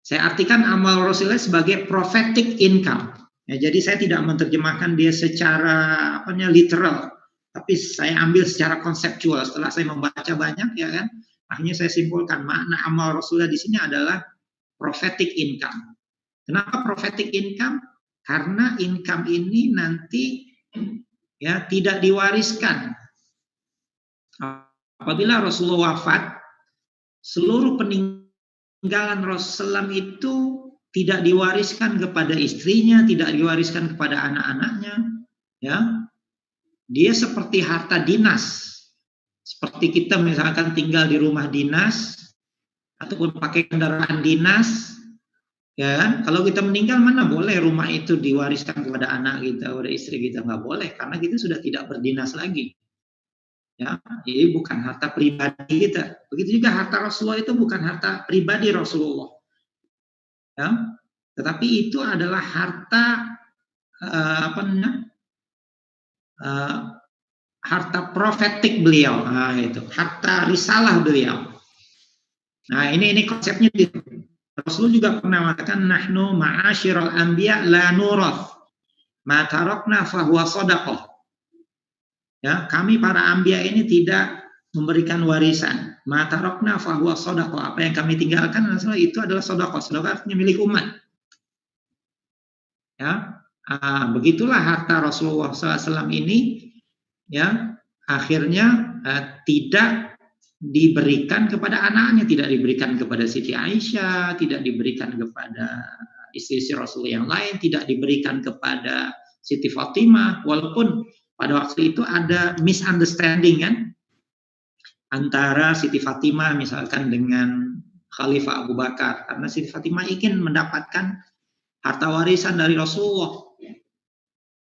Saya artikan amwal Rasulillah sebagai prophetic income. Ya, jadi saya tidak menerjemahkan dia secara literal, tapi saya ambil secara konseptual. Setelah saya membaca banyak, ya kan, akhirnya saya simpulkan makna amal Rasulullah di sini adalah prophetic income. Kenapa prophetic income? Karena income ini nanti, ya, tidak diwariskan. Apabila Rasulullah wafat, seluruh peninggalan Rasulullah itu tidak diwariskan kepada istrinya, tidak diwariskan kepada anak-anaknya, ya. Dia seperti harta dinas. Seperti kita misalkan tinggal di rumah dinas ataupun pakai kendaraan dinas, ya kan? Kalau kita meninggal, mana boleh rumah itu diwariskan kepada anak kita, kepada istri kita, nggak boleh, karena kita sudah tidak berdinas lagi. Ya, jadi bukan harta pribadi kita. Begitu juga harta Rasulullah itu bukan harta pribadi Rasulullah. Ya, tetapi itu adalah harta harta profetik beliau, itu harta risalah beliau. Nah, ini konsepnya. Rasul juga pernah mengatakan nahnu ma'asyiral anbiya la nurath ma tarakna fahuwa shadaqah. Ya, kami para anbiya ini tidak memberikan warisan. Ma tarakna fahuwa shadaqah. Apa yang kami tinggalkan itu adalah shadaqah. Shadaqah artinya milik umat. Ya, begitulah harta Rasulullah SAW ini, ya, akhirnya tidak diberikan kepada anaknya, tidak diberikan kepada Siti Aisyah, tidak diberikan kepada istri-istri Rasul yang lain, tidak diberikan kepada Siti Fatimah, walaupun pada waktu itu ada misunderstanding kan antara Siti Fatimah misalkan dengan Khalifah Abu Bakar, karena Siti Fatimah ingin mendapatkan harta warisan dari Rasulullah,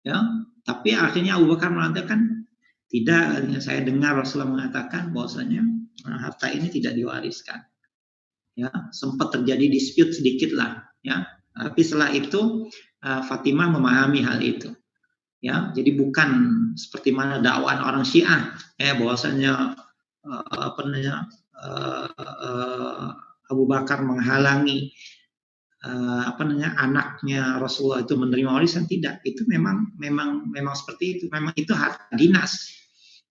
ya. Tapi akhirnya Abu Bakar mengatakan tidak. Saya dengar Rasulullah mengatakan bahwasanya harta ini tidak diwariskan. Ya, sempat terjadi dispute sedikit lah, ya. Tapi setelah itu Fatimah memahami hal itu. Ya, jadi bukan seperti mana dakwaan orang Syiah, bahwasanya Abu Bakar menghalangi anaknya Rasulullah itu menerima warisan. Tidak, itu memang seperti itu. Memang itu harta dinas,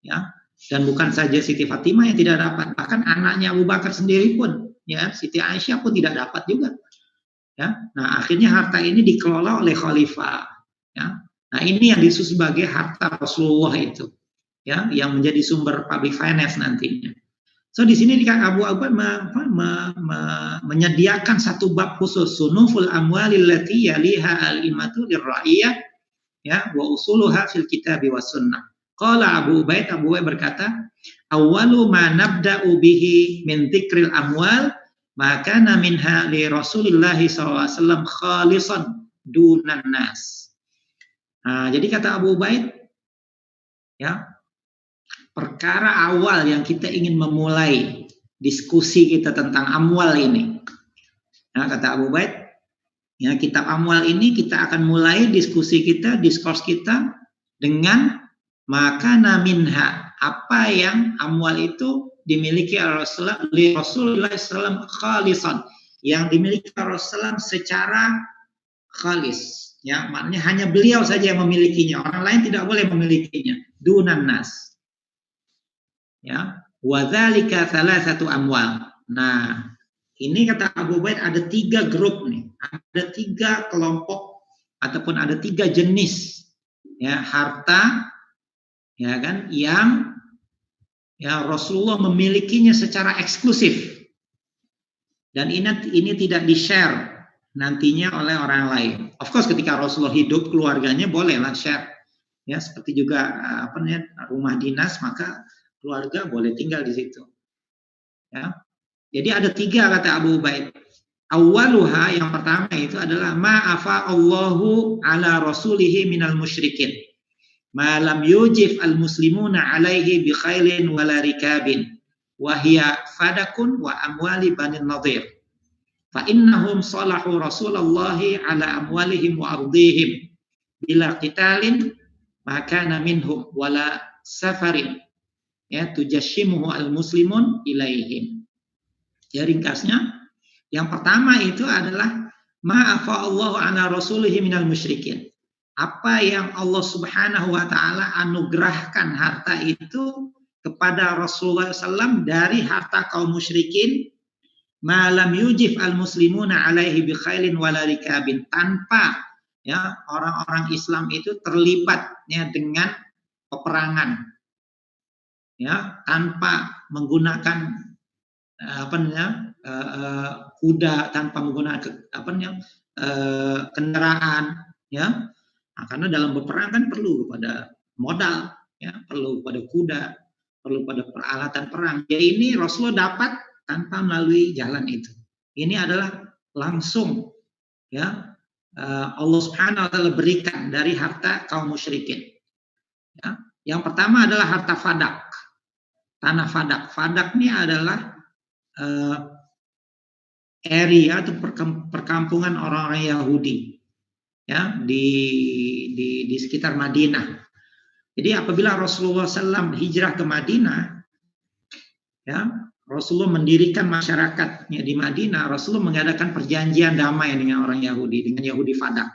ya. Dan bukan saja Siti Fatimah yang tidak dapat, bahkan anaknya Abu Bakar sendiri pun, ya, Siti Aisyah pun tidak dapat juga, ya. Nah, akhirnya harta ini dikelola oleh khalifah, ya. Nah, ini yang disebut sebagai harta Rasulullah itu, ya, yang menjadi sumber public finance nantinya. So di sini Abu Abbad menyediakan satu bab khusus, sunuful amwalil lati yaliha al-imatu lirra'iyah, ya, wa usuluha fil kitab was sunnah. Qala Abu Ubaid berkata, awwalu ma nabda'u bihi min dzikril amwal ma kana minha li Rasulillah SAW khalisan dunan nas. Nah, jadi kata Abu Ubaid, ya, perkara awal yang kita ingin memulai diskusi kita tentang amwal ini. Nah, kata Abu Ubaid, ya, kitab amwal ini kita akan mulai diskusi kita, diskurs kita dengan makana minha, apa yang amwal itu dimiliki Rasulullah SAW khalisan, yang dimiliki Rasulullah secara khalis, ya, maknanya hanya beliau saja yang memilikinya, orang lain tidak boleh memilikinya, dunan nas. Ya, wadzalika salasatu amwal. Nah, ini kata Abu Ubaid ada 3 grup nih, ada 3 kelompok ataupun ada 3 jenis, ya, harta, ya kan, yang, ya, Rasulullah memilikinya secara eksklusif, dan ini tidak di-share nantinya oleh orang lain. Of course ketika Rasulullah hidup, keluarganya bolehlah share, ya, seperti juga rumah dinas, maka keluarga boleh tinggal di situ, ya. Jadi ada 3 kata Abu Ubaid. Awwaluha, yang pertama itu adalah ma'afa Allahu ala rasulihi minal musyrikin ma lam yujif al muslimuna alaihi bi khailin wala rikabin wa hiya fadakun wa amwali bani Nadir fa innahum salahu rasulallahi ala amwalihim wa ardihim bila qitalin maka minhum wala safarin, ya, tujashimuhu al muslimun ilaihim. Ya, ringkasnya yang pertama itu adalah ma'afa Allah ala rasulihi minal musyrikin, apa yang Allah Subhanahu wa taala anugerahkan harta itu kepada Rasulullah SAW dari harta kaum musyrikin, malam yujif al muslimuna alaihi bi khailin wala rikabin, tanpa, ya, orang-orang Islam itu terlibat, ya, dengan peperangan, ya, tanpa menggunakan kuda, tanpa menggunakan kendaraan, ya. Nah, karena dalam berperang kan perlu kepada modal, ya, perlu pada kuda, perlu pada peralatan perang. Ya, ini Rasulullah dapat tanpa melalui jalan itu. Ini adalah langsung, ya, Allah Subhanahu wa taala berikan dari harta kaum musyrikin. Ya. Yang pertama adalah harta fadak, tanah fadak. Fadak ini adalah area atau perkampungan orang-orang Yahudi, ya, di sekitar Madinah. Jadi apabila Rasulullah SAW hijrah ke Madinah, ya, Rasulullah mendirikan masyarakatnya di Madinah. Rasulullah mengadakan perjanjian damai dengan orang Yahudi, dengan Yahudi Fadak.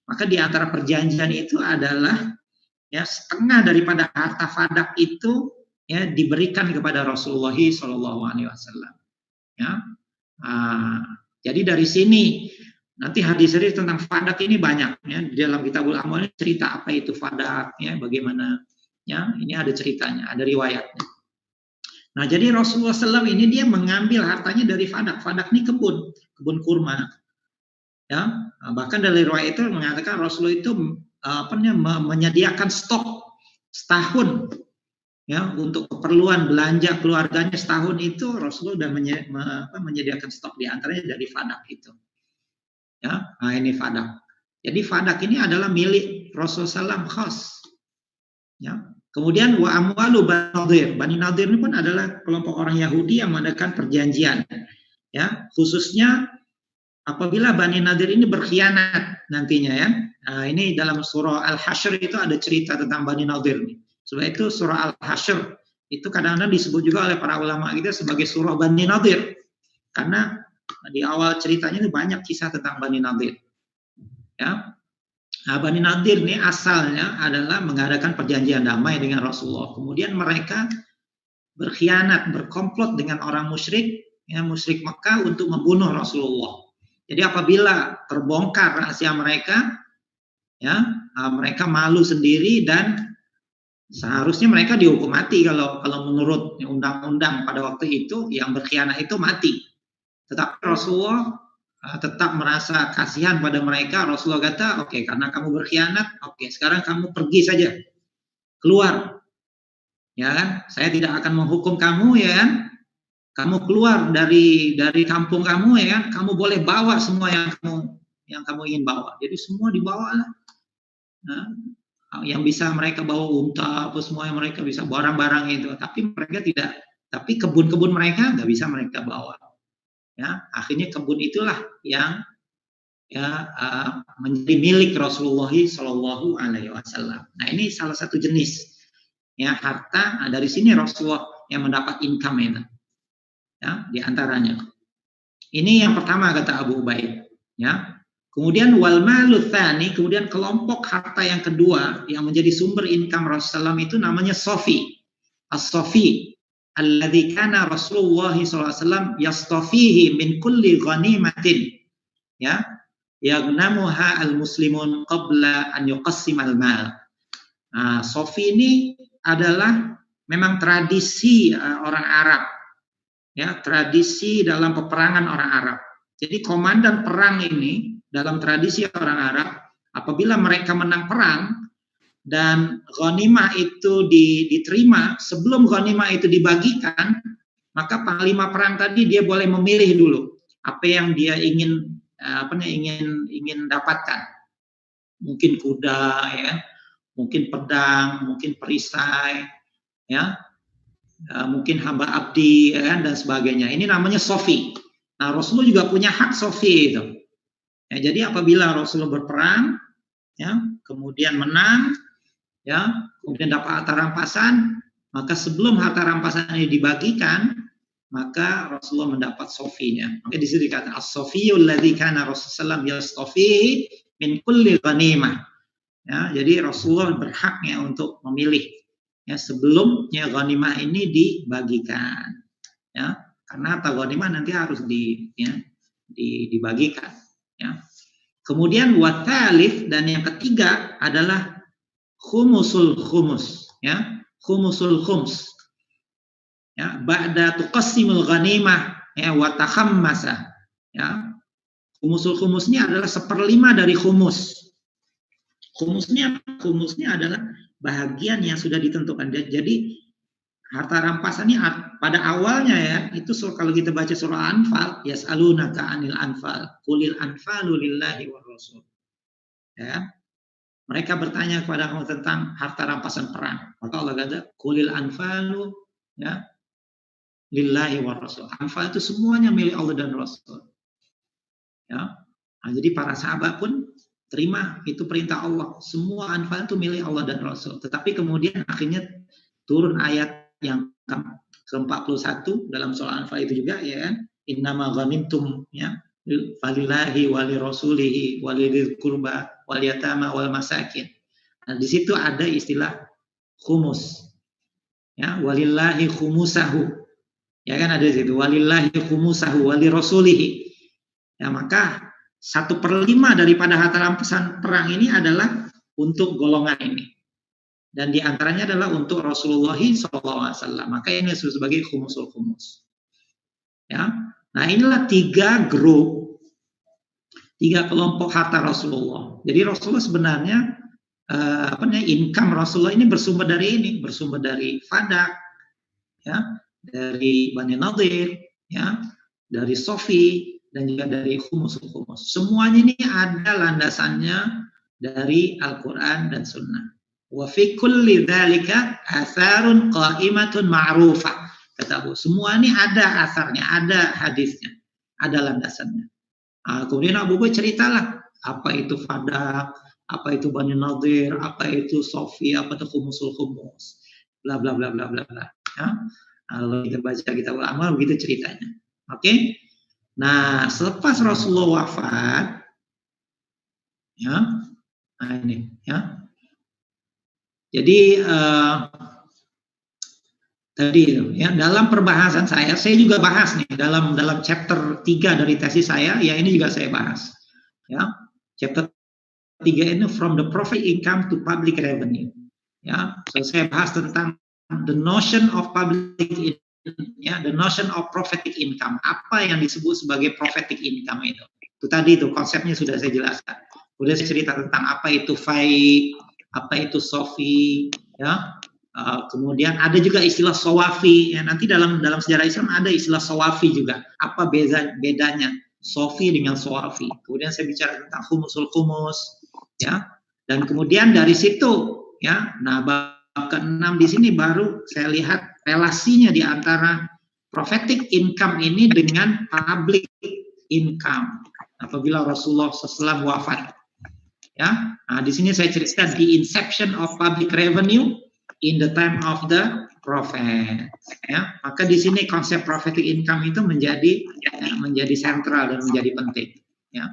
Maka di antara perjanjian itu adalah, ya, setengah daripada harta Fadak itu, ya, diberikan kepada Rasulullah SAW. Ya. Jadi dari sini nanti hadis-hadis tentang fadak ini banyak, ya, di dalam Kitabul Amwal ini cerita apa itu fadak, ya, bagaimana, ya, ini ada ceritanya, ada riwayatnya. Nah, jadi Rasulullah SAW ini dia mengambil hartanya dari fadak. Fadak ini kebun kurma, ya. Bahkan dari riwayat itu mengatakan Rasulullah itu menyediakan stok setahun ya untuk keperluan belanja keluarganya setahun itu Rasulullah sudah menyediakan stok, di antaranya dari fadak itu. Ya, nah ini fadak. Jadi fadak ini adalah milik Rasulullah SAW khas. Ya. Kemudian wa amwalu Bani Nadir. Bani Nadir ini pun adalah kelompok orang Yahudi yang mengadakan perjanjian. Ya, khususnya apabila Bani Nadir ini berkhianat nantinya ya. Nah, ini dalam surah Al-Hasyr itu ada cerita tentang Bani Nadir nih. Sebab itu surah Al-Hasyr itu kadang-kadang disebut juga oleh para ulama kita sebagai surah Bani Nadir. Karena di awal ceritanya itu banyak kisah tentang Bani Nadir. Ya. Nah, Bani Nadir ini asalnya adalah mengadakan perjanjian damai dengan Rasulullah. Kemudian mereka berkhianat, berkomplot dengan orang musyrik, ya, musyrik Mekah untuk membunuh Rasulullah. Jadi apabila terbongkar rahasia mereka, ya, mereka malu sendiri dan seharusnya mereka dihukum mati kalau menurut undang-undang pada waktu itu yang berkhianat itu mati. Tetapi Rasulullah tetap merasa kasihan pada mereka. Rasulullah kata, oke, karena kamu berkhianat, oke, sekarang kamu pergi saja, keluar, ya kan? Saya tidak akan menghukum kamu, ya kan? Kamu keluar dari kampung kamu, ya kan? Kamu boleh bawa semua yang kamu ingin bawa. Jadi semua dibawa lah. Nah, yang bisa mereka bawa unta, apa semua yang mereka bisa barang-barang itu. Tapi mereka tidak. Tapi kebun-kebun mereka nggak bisa mereka bawa. Ya, akhirnya kebun itulah yang menjadi milik Rasulullah Shallallahu Alaihi Wasallam. Nah, ini salah satu jenis ya harta. Nah, dari sini Rasulullah yang mendapat income itu, ya, di antaranya. Ini yang pertama kata Abu Ubaid. Ya. Kemudian wal malu tsani, kemudian kelompok harta yang kedua yang menjadi sumber income Rasulullah itu namanya sofi, as-sofi. Alladzi kana Rasulullah SAW yastafihi min kulli ghanimatin, ya, yagnamuha al-muslimun qabla an yuqassimal mal. Nah, sofi ini adalah memang tradisi orang Arab, ya, tradisi dalam peperangan orang Arab. Jadi komandan perang ini dalam tradisi orang Arab, apabila mereka menang perang dan ghanimah itu diterima, sebelum ghanimah itu dibagikan, maka panglima perang tadi dia boleh memilih dulu apa yang dia ingin dapatkan. Mungkin kuda, ya, mungkin pedang, mungkin perisai, ya, mungkin hamba abdi, ya, dan sebagainya. Ini namanya sofi. Nah, Rasulullah juga punya hak sofi itu. Ya, jadi apabila Rasulullah berperang, ya, kemudian menang, ya, kemudian dapat harta rampasan, maka sebelum harta rampasan ini dibagikan, maka Rasulullah mendapat sofinya. Maka di situ dikatakan as-sofiyul ladzi kana Rasulullah yastafihi min kulli ghanimah. Ya, jadi Rasulullah berhaknya untuk memilih, ya, sebelumnya ghanimah ini dibagikan. Ya, karena harta ghanimah nanti harus dibagikan. Ya. Kemudian watalif, dan yang ketiga adalah khumusul khumus, ya, khumusul khums, ya, ba'da tuqassimul ghanimah, ya, wa takhammasa, ya. Khumusul khumus ini adalah 1/5 dari khumus. Khumusnya adalah bahagian yang sudah ditentukan. Jadi harta rampasan ini pada awalnya, ya, itu kalau kita baca surah Anfal, yas'alunaka 'anil anfal, qulil anfalu lillahi war rasul. Ya. Mereka bertanya kepada kamu tentang harta rampasan perang. Maka Allah kata, qulil anfalu, ya, lillahi war rasul. Anfal itu semuanya milik Allah dan Rasul. Ya. Nah, jadi para sahabat pun terima itu perintah Allah. Semua anfal itu milik Allah dan Rasul. Tetapi kemudian akhirnya turun ayat yang ke-41 dalam surah Anfal itu juga, ya kan, innama ghanimtum, ya, falillahi wali rasulihi walidil qurba wal yatama wal masakin. Nah, di situ ada istilah khumus, ya, walillahi khumusahu, ya kan, ada di situ walillahi khumusahu wali rasulihi. Ya, maka 1/5 daripada harta rampasan perang ini adalah untuk golongan ini. Dan diantaranya adalah untuk Rasulullah SAW. Maka ini disebut sebagai khumusul khumus. Ya, nah inilah 3 grup, 3 kelompok harta Rasulullah. Jadi Rasulullah sebenarnya income Rasulullah ini bersumber dari Fadak, ya, dari Bani Nadir, ya, dari Sofi, dan juga dari Khumus. Semuanya ini ada landasannya dari Al-Quran dan Sunnah. Wa fi kulli dzalika atharun qa'imatun ma'rufah. Kata Abu, semua ini ada asarnya, ada hadisnya, ada landasannya. Kemudian Abu Bakar ceritalah apa itu Fadak, apa itu Bani Nadir, apa itu Sofi, apa itu Khumusul Khumus, bla bla bla bla bla bla. Ya. Kalau kita baca kitab Amal begitu ceritanya. Oke. Nah, selepas Rasulullah wafat, ya, nah ini, ya. Jadi tadi ya, dalam perbahasan saya juga bahas nih dalam chapter 3 dari tesis saya, ya ini juga saya bahas. Ya. Chapter 3 ini from the profit income to public revenue. Ya, so saya bahas tentang the notion of public, ya, the notion of prophetic income. Apa yang disebut sebagai prophetic income itu? Itu tadi itu konsepnya sudah saya jelaskan. Udah saya cerita tentang apa itu fai, apa itu sofi, ya. Kemudian ada juga istilah sawafi. Ya, nanti dalam sejarah Islam ada istilah sawafi juga. Apa bedanya sofi dengan sawafi? Kemudian saya bicara tentang khumusul khumus, ya. Dan kemudian dari situ, ya. Nah, bab ke-6 di sini baru saya lihat relasinya di antara prophetic income ini dengan public income apabila Rasulullah SAW wafat. Ya, nah, di sini saya ceritakan the inception of public revenue in the time of the prophet. Ya, maka di sini konsep prophetic income itu menjadi sentral dan menjadi penting. Ya,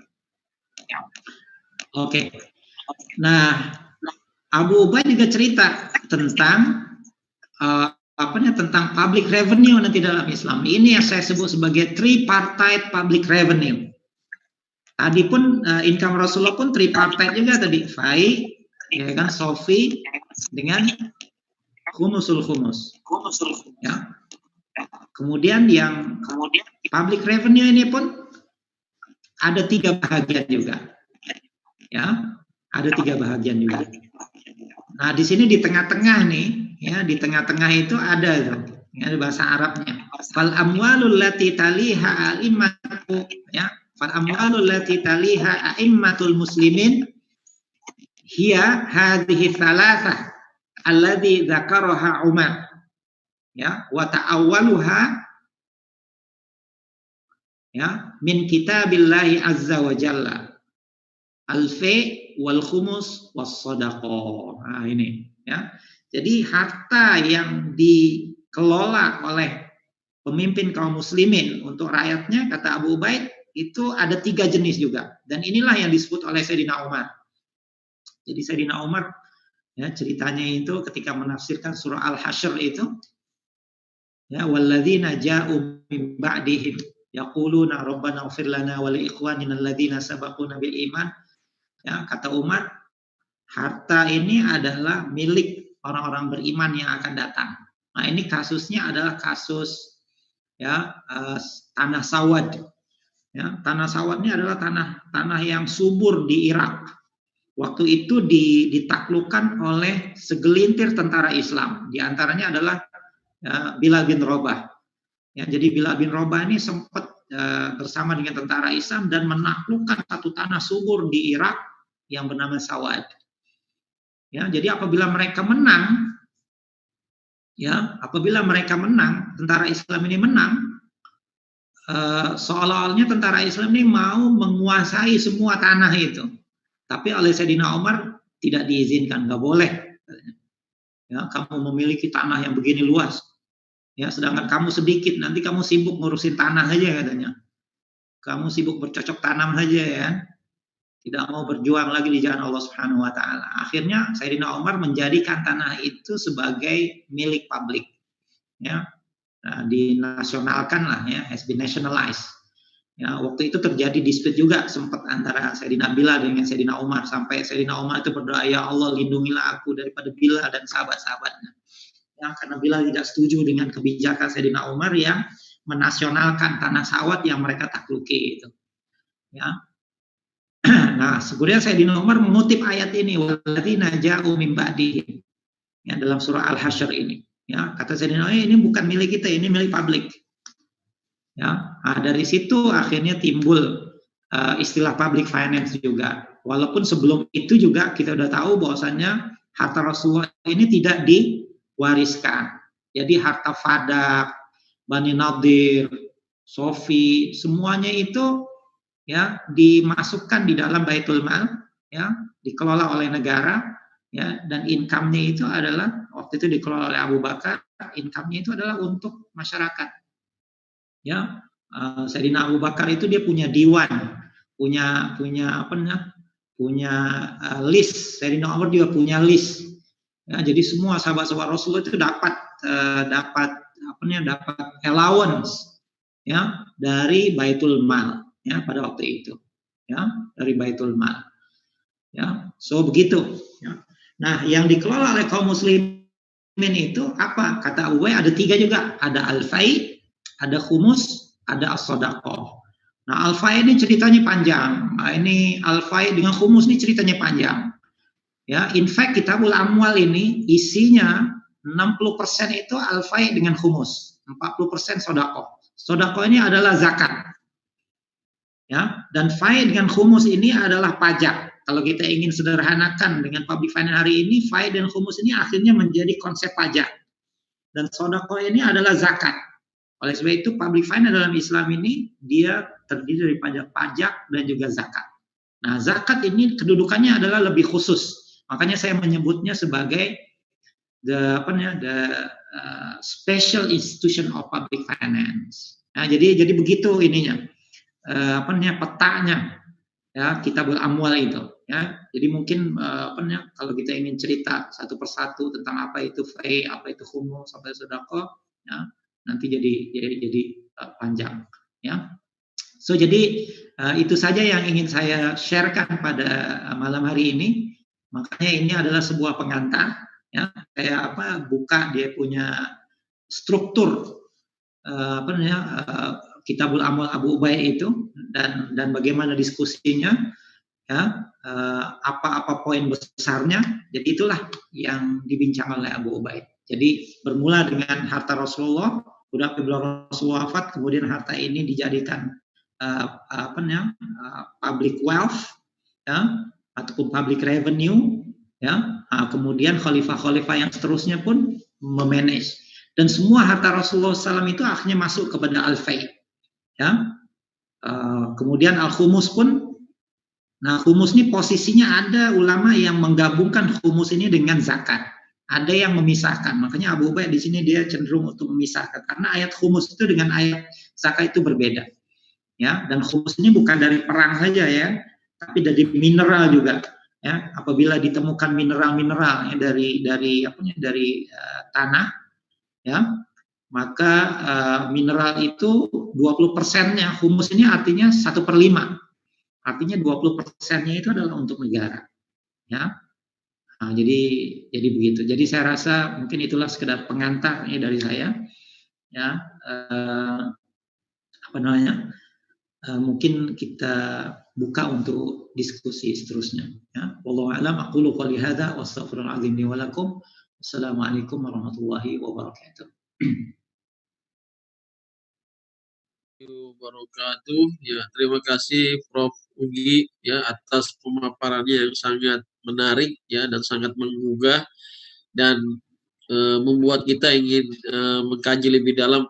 oke. Nah, Abu Ubay juga cerita tentang tentang public revenue nanti dalam Islam. Ini yang saya sebut sebagai tripartite public revenue. Tadi pun income Rasulullah pun tripartite juga tadi, fai, ya kan, sofi dengan khumusul khumus. Ya. Kemudian public revenue ini pun ada 3 bahagian juga. Ya, ada 3 bahagian juga. Nah, di sini di tengah-tengah nih, ya, di tengah-tengah itu ada bahasa Arabnya. Fal amwalul lati taliha a'immatu, ya. Fal amwalul lati taliha a'immatul muslimin hiya hadhihi thalathah alladhi dzakaraha Umar. Ya, wa ta'awwaluha, ya, min kitabillahi azza wa jalla. Al-fi' wal khumus was sadaqah. Nah, ini, ya. Jadi harta yang dikelola oleh pemimpin kaum muslimin untuk rakyatnya, kata Abu Ubaid, itu ada 3 jenis juga. Dan inilah yang disebut oleh Sayyidina Umar. Jadi Sayyidina Umar, ya, ceritanya itu ketika menafsirkan surah Al-Hasyr itu, ya, walladzina ja'u min ba'dihim yaquluna rabbana ighfir lana wa li ikhwanina alladzina sabaquna bil iman. Ya, kata Umar, harta ini adalah milik orang-orang beriman yang akan datang. Nah, ini kasusnya adalah kasus, ya, tanah Sawad. Ya, tanah Sawad ini adalah tanah yang subur di Irak. Waktu itu ditaklukkan oleh segelintir tentara Islam. Di antaranya adalah Bilal bin Rabah. Ya, jadi Bilal bin Rabah ini sempat bersama dengan tentara Islam dan menaklukkan satu tanah subur di Irak yang bernama Sawad. Ya, jadi apabila mereka menang, tentara Islam ini menang, seolah-olahnya tentara Islam ini mau menguasai semua tanah itu. Tapi oleh Sayyidina Umar tidak diizinkan, nggak boleh. Ya, kamu memiliki tanah yang begini luas, ya, sedangkan kamu sedikit, nanti kamu sibuk ngurusin tanah aja katanya. Kamu sibuk bercocok tanam saja, ya. Tidak mau berjuang lagi di jalan Allah Subhanahu wa taala. Akhirnya Sayyidina Umar menjadikan tanah itu sebagai milik publik. Ya. Nah, dinasionalkan lah, ya, has been nationalized. Ya, waktu itu terjadi dispute juga sempat antara Sayyidina Bilal dengan Sayyidina Umar, sampai Sayyidina Umar itu berdoa, ya Allah, lindungilah aku daripada Bilal dan sahabat-sahabatnya. Ya, karena Bilal tidak setuju dengan kebijakan Sayyidina Umar yang menasionalkan tanah Sawad yang mereka takluki itu. Ya. Nah, Nah, kemudian Sayyidina Umar mengutip ayat ini, walladzina ja'u min ba'dihim, ya, dalam surah Al-Hasyr ini. Ya, kata Sayyidina Umar, ini bukan milik kita, ini milik publik. Ya, nah, dari situ akhirnya timbul istilah public finance juga. Walaupun sebelum itu juga kita udah tahu bahwasannya harta Rasulullah ini tidak diwariskan. Jadi harta Fadak, Bani Nadir, Sofi, semuanya itu ya dimasukkan di dalam Baitul Mal, ya, dikelola oleh negara, ya, dan income-nya itu adalah waktu itu dikelola oleh Abu Bakar, income-nya itu adalah untuk masyarakat. Ya, Sayyidina Abu Bakar itu dia punya diwan, punya apa namanya? Punya list. Sayyidina Umar juga punya list. Ya, jadi semua sahabat-sahabat Rasulullah itu dapat apa namanya? Dapat allowance, ya, dari Baitul Mal, ya, pada waktu itu. Ya, dari Baitul Mal. Ya, so begitu, ya. Nah, yang dikelola oleh kaum muslimin itu apa? Kata Abu Bakar ada 3 juga, ada al-fai, ada khumus, ada as-sadaqah. Nah, al-fai ini ceritanya panjang. Nah, ini al-fai dengan khumus ini ceritanya panjang. Ya, in fact Kitabul Amwal ini isinya 60% itu al-fai dengan khumus, 40% sedekah. Sedekah ini adalah zakat. Ya, dan fai dengan khumus ini adalah pajak. Kalau kita ingin sederhanakan dengan public finance hari ini, fai dan khumus ini akhirnya menjadi konsep pajak. Dan sedekah ini adalah zakat. Oleh sebab itu public finance dalam Islam ini dia terdiri dari pajak dan juga zakat. Nah, zakat ini kedudukannya adalah lebih khusus. Makanya saya menyebutnya sebagai the special institution of public finance. Nah, jadi begitu ininya. Petanya, ya, Kitabul Amwal itu, ya. Jadi mungkin kalau kita ingin cerita satu persatu tentang apa itu fai, apa itu khumus, apa itu sedekah, ya, nanti jadi panjang, ya. So jadi itu saja yang ingin saya sharekan pada malam hari ini. Makanya ini adalah sebuah pengantar, ya. Kayak buka dia punya struktur Kitabul Amwal Abu Ubaid itu dan bagaimana diskusinya, ya, apa poin besarnya. Jadi itulah yang dibincang oleh Abu Ubaid. Jadi bermula dengan harta Rasulullah, udah bila Rasulullah wafat, kemudian harta ini dijadikan public wealth, ya, ataupun public revenue, ya. Kemudian khalifah-khalifah yang seterusnya pun memanage. Dan semua harta Rasulullah SAW itu akhirnya masuk kepada al-fai. Ya. Kemudian al-khumus pun, nah khumus ini posisinya ada ulama yang menggabungkan khumus ini dengan zakat. Ada yang memisahkan. Makanya Abu Ubaid di sini dia cenderung untuk memisahkan karena ayat khumus itu dengan ayat zakat itu berbeda. Ya, dan khumus ini bukan dari perang saja ya, tapi dari mineral juga. Ya, apabila ditemukan mineral-mineral ya, dari tanah, ya, maka mineral itu 20%-nya humus ini artinya 1/5. Artinya 20%-nya itu adalah untuk negara. Ya. Nah, jadi begitu. Jadi saya rasa mungkin itulah sekedar pengantar ya dari saya. Ya, mungkin kita buka untuk diskusi seterusnya. Ya. Wallahu a'lam, aqulu qouli hadza wa astaghfirullahal azim li wa lakum. Wassalamualaikum warahmatullahi wabarakatuh. Wabarakatuh. Ya, terima kasih Prof. Ugi ya atas pemaparannya yang sangat menarik ya dan sangat menggugah dan membuat kita ingin mengkaji lebih dalam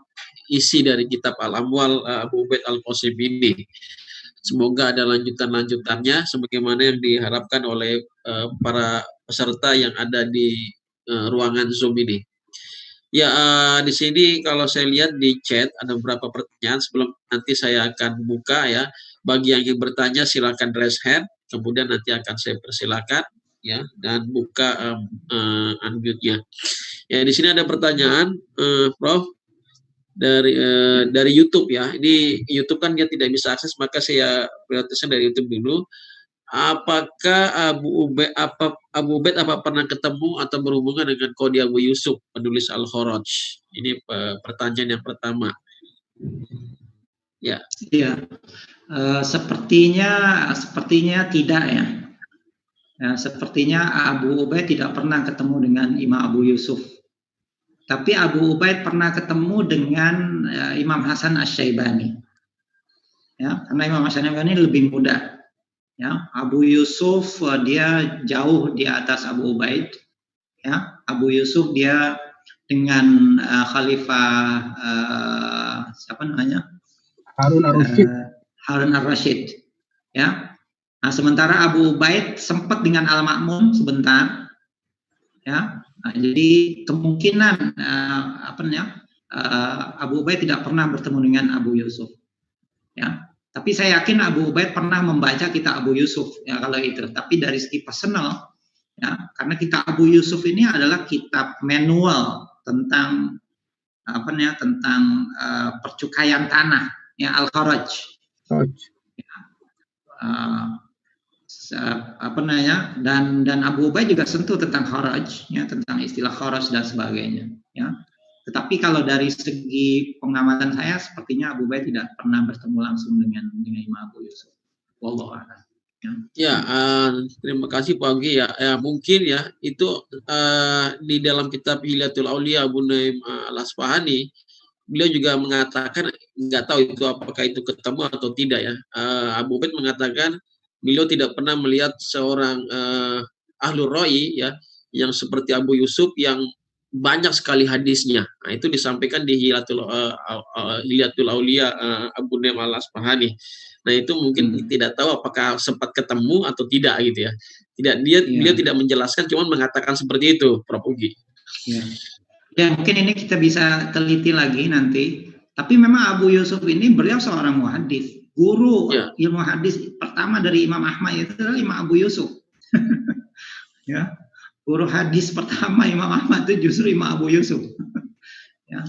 isi dari kitab Al-Amwal Abu Ubaid Al-Qasim ini. Semoga ada lanjutan-lanjutannya sebagaimana yang diharapkan oleh para peserta yang ada di ruangan Zoom ini. Ya, di sini kalau saya lihat di chat ada beberapa pertanyaan. Sebelum nanti saya akan buka ya. Bagi yang ingin bertanya silakan raise hand. Kemudian nanti akan saya persilakan ya dan buka unmute-nya. Ya, di sini ada pertanyaan, Prof, dari YouTube ya. Ini YouTube kan dia tidak bisa akses, maka saya prioritaskan dari YouTube dulu. Apakah Abu Ubaid apa pernah ketemu atau berhubungan dengan Qadi Abu Yusuf, penulis Al-Kharaj? Ini pertanyaan yang pertama. Ya. Ya, sepertinya tidak ya. Ya, sepertinya Abu Ubaid tidak pernah ketemu dengan Imam Abu Yusuf. Tapi Abu Ubaid pernah ketemu dengan Imam Hasan Asy-Syaibani. Ya, karena Imam Hasan Asy-Syaibani lebih muda. Ya, Abu Yusuf dia jauh di atas Abu Ubaid. Ya, Abu Yusuf dia dengan Khalifah siapa namanya? Harun ar-Rasyid. Harun ar-Rasyid. Ya. Nah, sementara Abu Ubaid sempat dengan Al-Ma'mun sebentar. Ya. Nah, jadi kemungkinan Abu Ubaid tidak pernah bertemu dengan Abu Yusuf. Ya. Tapi saya yakin Abu Ubaid pernah membaca kitab Abu Yusuf ya kalau itu. Tapi dari segi personal ya, karena kitab Abu Yusuf ini adalah kitab manual tentang percukaian tanah ya, Al-Kharaj. Dan Abu Ubaid juga sentuh tentang kharaj ya, tentang istilah kharaj dan sebagainya ya. Tetapi kalau dari segi pengamatan saya sepertinya Abu Ubaid tidak pernah bertemu langsung dengan Imam Abu Yusuf. Wallahu a'lam. Ya, terima kasih Pak Ogi ya. Mungkin ya itu di dalam kitab Hilyatul Aulia Abu Nuaim Al-Asfahani, beliau juga mengatakan, nggak tahu itu apakah itu ketemu atau tidak ya. Abu Ubaid mengatakan beliau tidak pernah melihat seorang ahlur ra'i ya yang seperti Abu Yusuf yang banyak sekali hadisnya. Nah, itu disampaikan di Hilyatul Aulia Abu Nuaim Al-Asfahani. Nah, itu mungkin tidak tahu apakah sempat ketemu atau tidak gitu ya. Beliau tidak menjelaskan, cuma mengatakan seperti itu, Prof. Ugi. Ya, mungkin ini kita bisa teliti lagi nanti. Tapi memang Abu Yusuf ini beliau seorang muhadis. Guru ilmu hadis pertama dari Imam Ahmad itu adalah Imam Abu Yusuf. Ya. Guru hadis pertama Imam Ahmad itu justru Imam Abu Yusuf. Ya.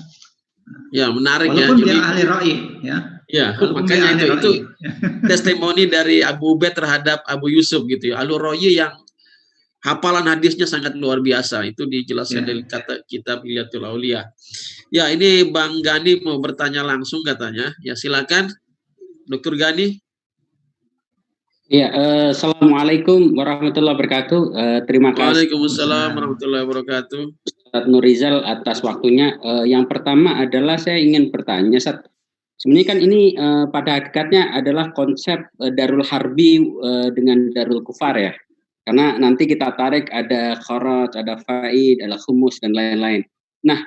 Ya, menarik. Walaupun dia ahli ra'i ya. Ya, makanya itu testimoni dari Abu Ubaid terhadap Abu Yusuf gitu ya. Ahli ra'i yang hafalan hadisnya sangat luar biasa. Itu dijelaskan dari kata kitab Hilyatul Aulia. Ya, ini Bang Gani mau bertanya langsung katanya. Ya, silakan Dr. Gani. Ya, Assalamualaikum warahmatullahi wabarakatuh. Terima kasih. Waalaikumsalam warahmatullahi wabarakatuh. Ustaz Nurizal atas waktunya. Yang pertama adalah saya ingin bertanya, Ustaz. Sebenarnya kan ini pada hakikatnya adalah konsep Darul Harbi dengan Darul Kufar ya. Karena nanti kita tarik ada kharaj, ada faid, ada khumus dan lain-lain. Nah,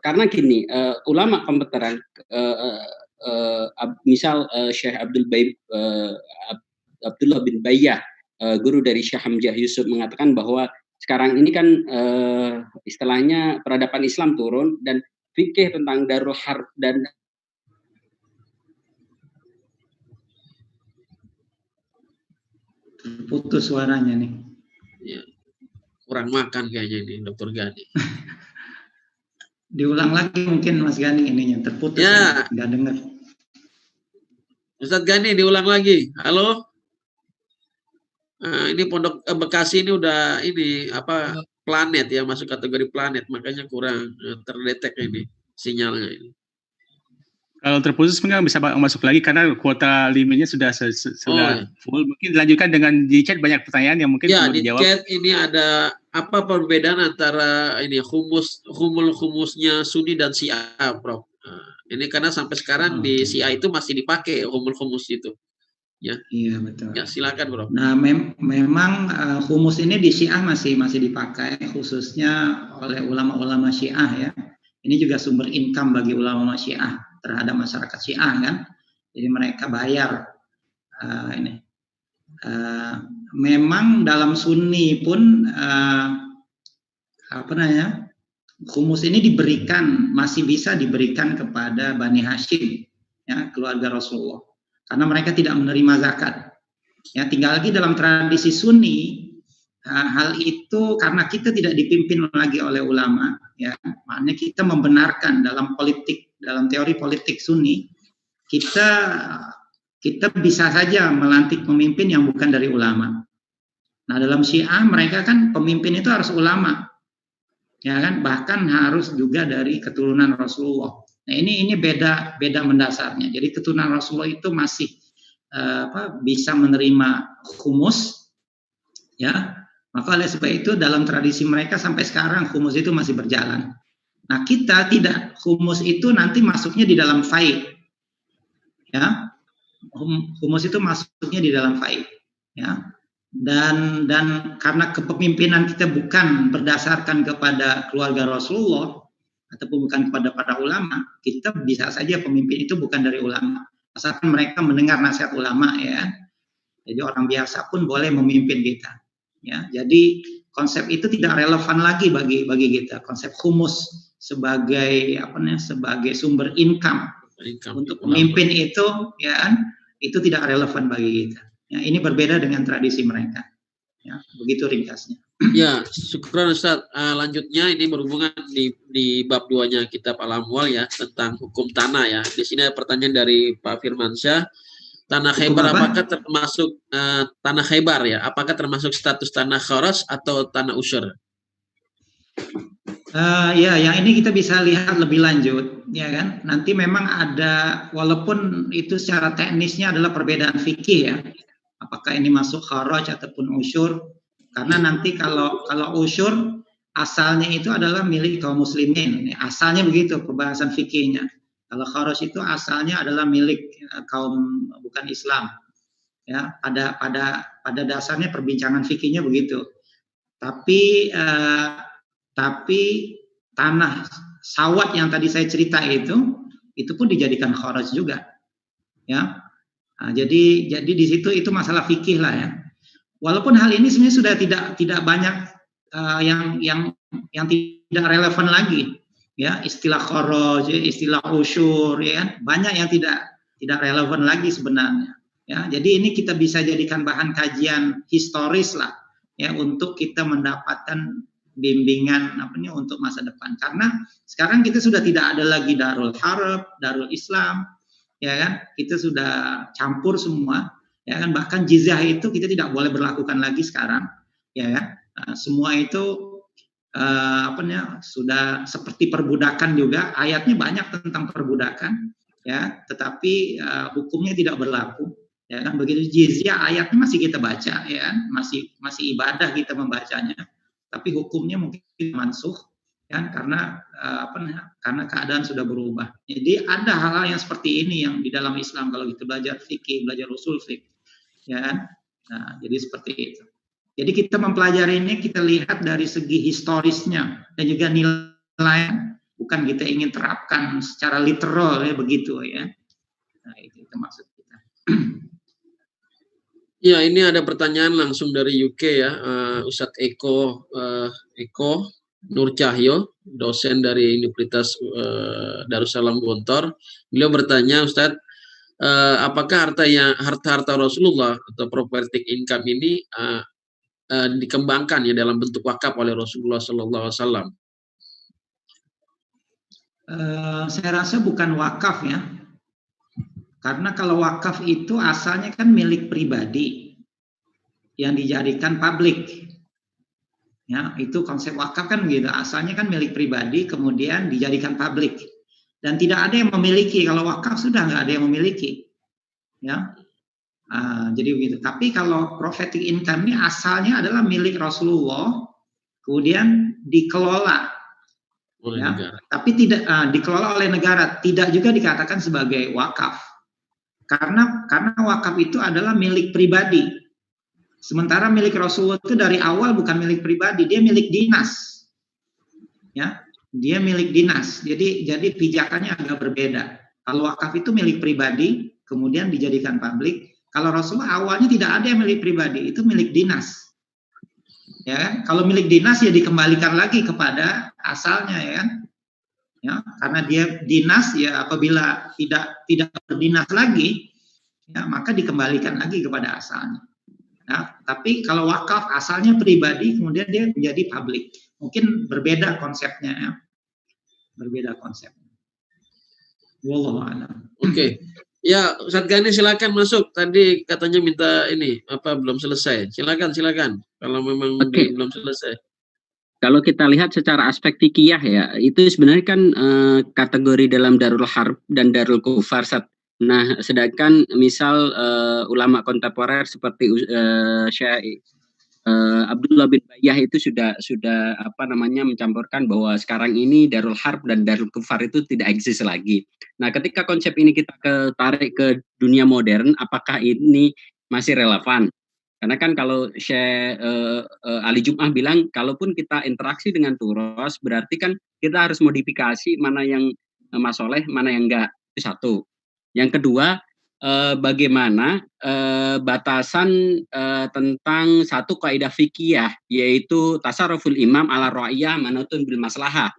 karena gini, ulama kompeten misal Syekh Abdullah bin Bayyah, guru dari Syekh Hamzah Yusuf mengatakan bahwa sekarang ini kan istilahnya peradaban Islam turun dan fikih tentang Darul Harb dan putus suaranya nih. Ya, kurang makan kayaknya ini Dr. Gani. Diulang lagi mungkin Mas Gani ininya terputus ya. Nggak dengar. Ustadz Gani diulang lagi. Halo. Ini Pondok Bekasi ini udah planet ya, masuk kategori planet, makanya kurang terdetek ini sinyalnya ini. Kalau terputus mungkin bisa masuk lagi karena kuota limitnya sudah full. Mungkin dilanjutkan dengan di chat banyak pertanyaan yang mungkin perlu dijawab. Ya, di chat ini ada apa perbedaan antara ini humusnya Sunni dan Syiah, Prof. Ini karena sampai sekarang di Syiah itu masih dipakai humus itu. Ya. Iya, betul. Ya, silakan, Bro. Nah, memang humus ini di Syiah masih dipakai khususnya oleh ulama-ulama Syiah ya. Ini juga sumber income bagi ulama Syiah terhadap masyarakat Syiah kan. Jadi mereka bayar memang dalam Sunni pun humus ini masih bisa diberikan kepada Bani Hashim ya, keluarga Rasulullah. Karena mereka tidak menerima zakat. Ya, tinggal lagi dalam tradisi Sunni, hal itu karena kita tidak dipimpin lagi oleh ulama, ya, maknanya kita membenarkan dalam teori politik Sunni, kita bisa saja melantik pemimpin yang bukan dari ulama. Nah, dalam Syiah mereka kan pemimpin itu harus ulama, ya kan, bahkan harus juga dari keturunan Rasulullah. Nah, ini beda mendasarnya. Jadi keturunan Rasulullah itu masih bisa menerima humus, ya. Maka oleh sebab itu dalam tradisi mereka sampai sekarang humus itu masih berjalan. Nah, kita tidak. Humus itu nanti masuknya di dalam fai, ya. Humus itu masuknya di dalam fai, ya. Dan karena kepemimpinan kita bukan berdasarkan kepada keluarga Rasulullah ataupun bukan kepada para ulama, kita bisa saja pemimpin itu bukan dari ulama, asalkan mereka mendengar nasihat ulama, ya. Jadi orang biasa pun boleh memimpin kita, ya. Jadi konsep itu tidak relevan lagi bagi kita. Konsep humus sebagai sebagai sumber income untuk pemimpin itu, ya, itu tidak relevan bagi kita. Ya, ini berbeda dengan tradisi mereka. Ya, begitu ringkasnya. Ya, syukran Ustaz. Lanjutnya ini berhubungan di bab 2-nya kitab Al-Amwal, ya, tentang hukum tanah, ya. Di sini ada pertanyaan dari Pak Firmansyah. Tanah Khaybar apakah termasuk tanah Khaybar, ya? Apakah termasuk status tanah kharas atau tanah usyur? Ya, yang ini kita bisa lihat lebih lanjut, ya kan? Nanti memang ada, walaupun itu secara teknisnya adalah perbedaan fikih, ya. Apakah ini masuk kharaj ataupun usyur? Karena nanti kalau usyur asalnya itu adalah milik kaum muslimin, ya, asalnya begitu pembahasan fikihnya. Kalau kharaj itu asalnya adalah milik kaum bukan Islam, ya. Pada dasarnya perbincangan fikihnya begitu. Tapi tanah sawat yang tadi saya cerita itu pun dijadikan kharaj juga, ya. Nah, jadi di situ itu masalah fikih lah, ya. Walaupun hal ini sebenarnya sudah tidak banyak yang tidak relevan lagi, ya. Istilah kharaj, istilah usyur, ya kan? Banyak yang tidak relevan lagi sebenarnya, ya. Jadi ini kita bisa jadikan bahan kajian historis lah, ya, untuk kita mendapatkan bimbingan untuk masa depan. Karena sekarang kita sudah tidak ada lagi Darul Harb, Darul Islam, ya kan? Kita sudah campur semua, ya kan? Bahkan jizyah itu kita tidak boleh berlakukan lagi sekarang, ya kan? Semua itu sudah seperti perbudakan juga. Ayatnya banyak tentang perbudakan, ya, tetapi hukumnya tidak berlaku, ya kan? Begitu jizyah, ayatnya masih kita baca, ya kan? Masih ibadah kita membacanya. Tapi hukumnya mungkin mansuh, kan, karena keadaan sudah berubah. Jadi ada hal-hal yang seperti ini yang di dalam Islam kalau kita belajar fikih, belajar usul fikih, ya kan. Nah, jadi seperti itu. Jadi kita mempelajari ini, kita lihat dari segi historisnya dan juga nilai, bukan kita ingin terapkan secara literal, ya, begitu, ya. Nah, itu maksud kita. Ya, ini ada pertanyaan langsung dari UK, ya, Ustadz Eko Nur Cahyo, dosen dari Universitas Darussalam Gontor. Beliau bertanya, Ustadz, apakah harta Rasulullah atau property income ini dikembangkan, ya, dalam bentuk wakaf oleh Rasulullah SAW? Saya rasa bukan wakaf, ya. Karena kalau wakaf itu asalnya kan milik pribadi yang dijadikan publik. Ya, itu konsep wakaf kan begitu. Asalnya kan milik pribadi, kemudian dijadikan publik. Dan tidak ada yang memiliki. Kalau wakaf sudah nggak ada yang memiliki. Ya, jadi begitu. Tapi kalau prophetic income ini asalnya adalah milik Rasulullah, kemudian dikelola. Ya, tapi tidak dikelola oleh negara. Tidak juga dikatakan sebagai wakaf. Karena wakaf itu adalah milik pribadi. Sementara milik Rasulullah itu dari awal bukan milik pribadi, dia milik dinas. Ya, dia milik dinas. Jadi pijakannya agak berbeda. Kalau wakaf itu milik pribadi, kemudian dijadikan publik. Kalau Rasulullah awalnya tidak ada yang milik pribadi, itu milik dinas. Ya kan? Kalau milik dinas ya dikembalikan lagi kepada asalnya, ya kan? Ya, karena dia dinas, ya, apabila tidak berdinas lagi, ya, maka dikembalikan lagi kepada asalnya. Ya, tapi kalau wakaf asalnya pribadi, kemudian dia menjadi publik, mungkin berbeda konsepnya, ya. Berbeda konsepnya. Wallahu a'lam. Oke. Ya, Ustadz Gani silakan masuk. Tadi katanya minta ini belum selesai. Silakan. Kalau memang belum selesai. Kalau kita lihat secara aspek fikih ya, itu sebenarnya kan kategori dalam Darul Harb dan Darul Kufar. Nah, sedangkan misal ulama kontemporer seperti Syekh Abdullah bin Bayyah itu sudah mencampurkan bahwa sekarang ini Darul Harb dan Darul Kufar itu tidak eksis lagi. Nah, ketika konsep ini kita tarik ke dunia modern, apakah ini masih relevan? Karena kan kalau Syekh Ali Jum'ah bilang, kalaupun kita interaksi dengan Turos, berarti kan kita harus modifikasi mana yang masoleh, mana yang enggak. Itu satu. Yang kedua, bagaimana batasan tentang satu kaidah fikih, yaitu tasarruful imam ala ra'iyah manutun bil maslahah.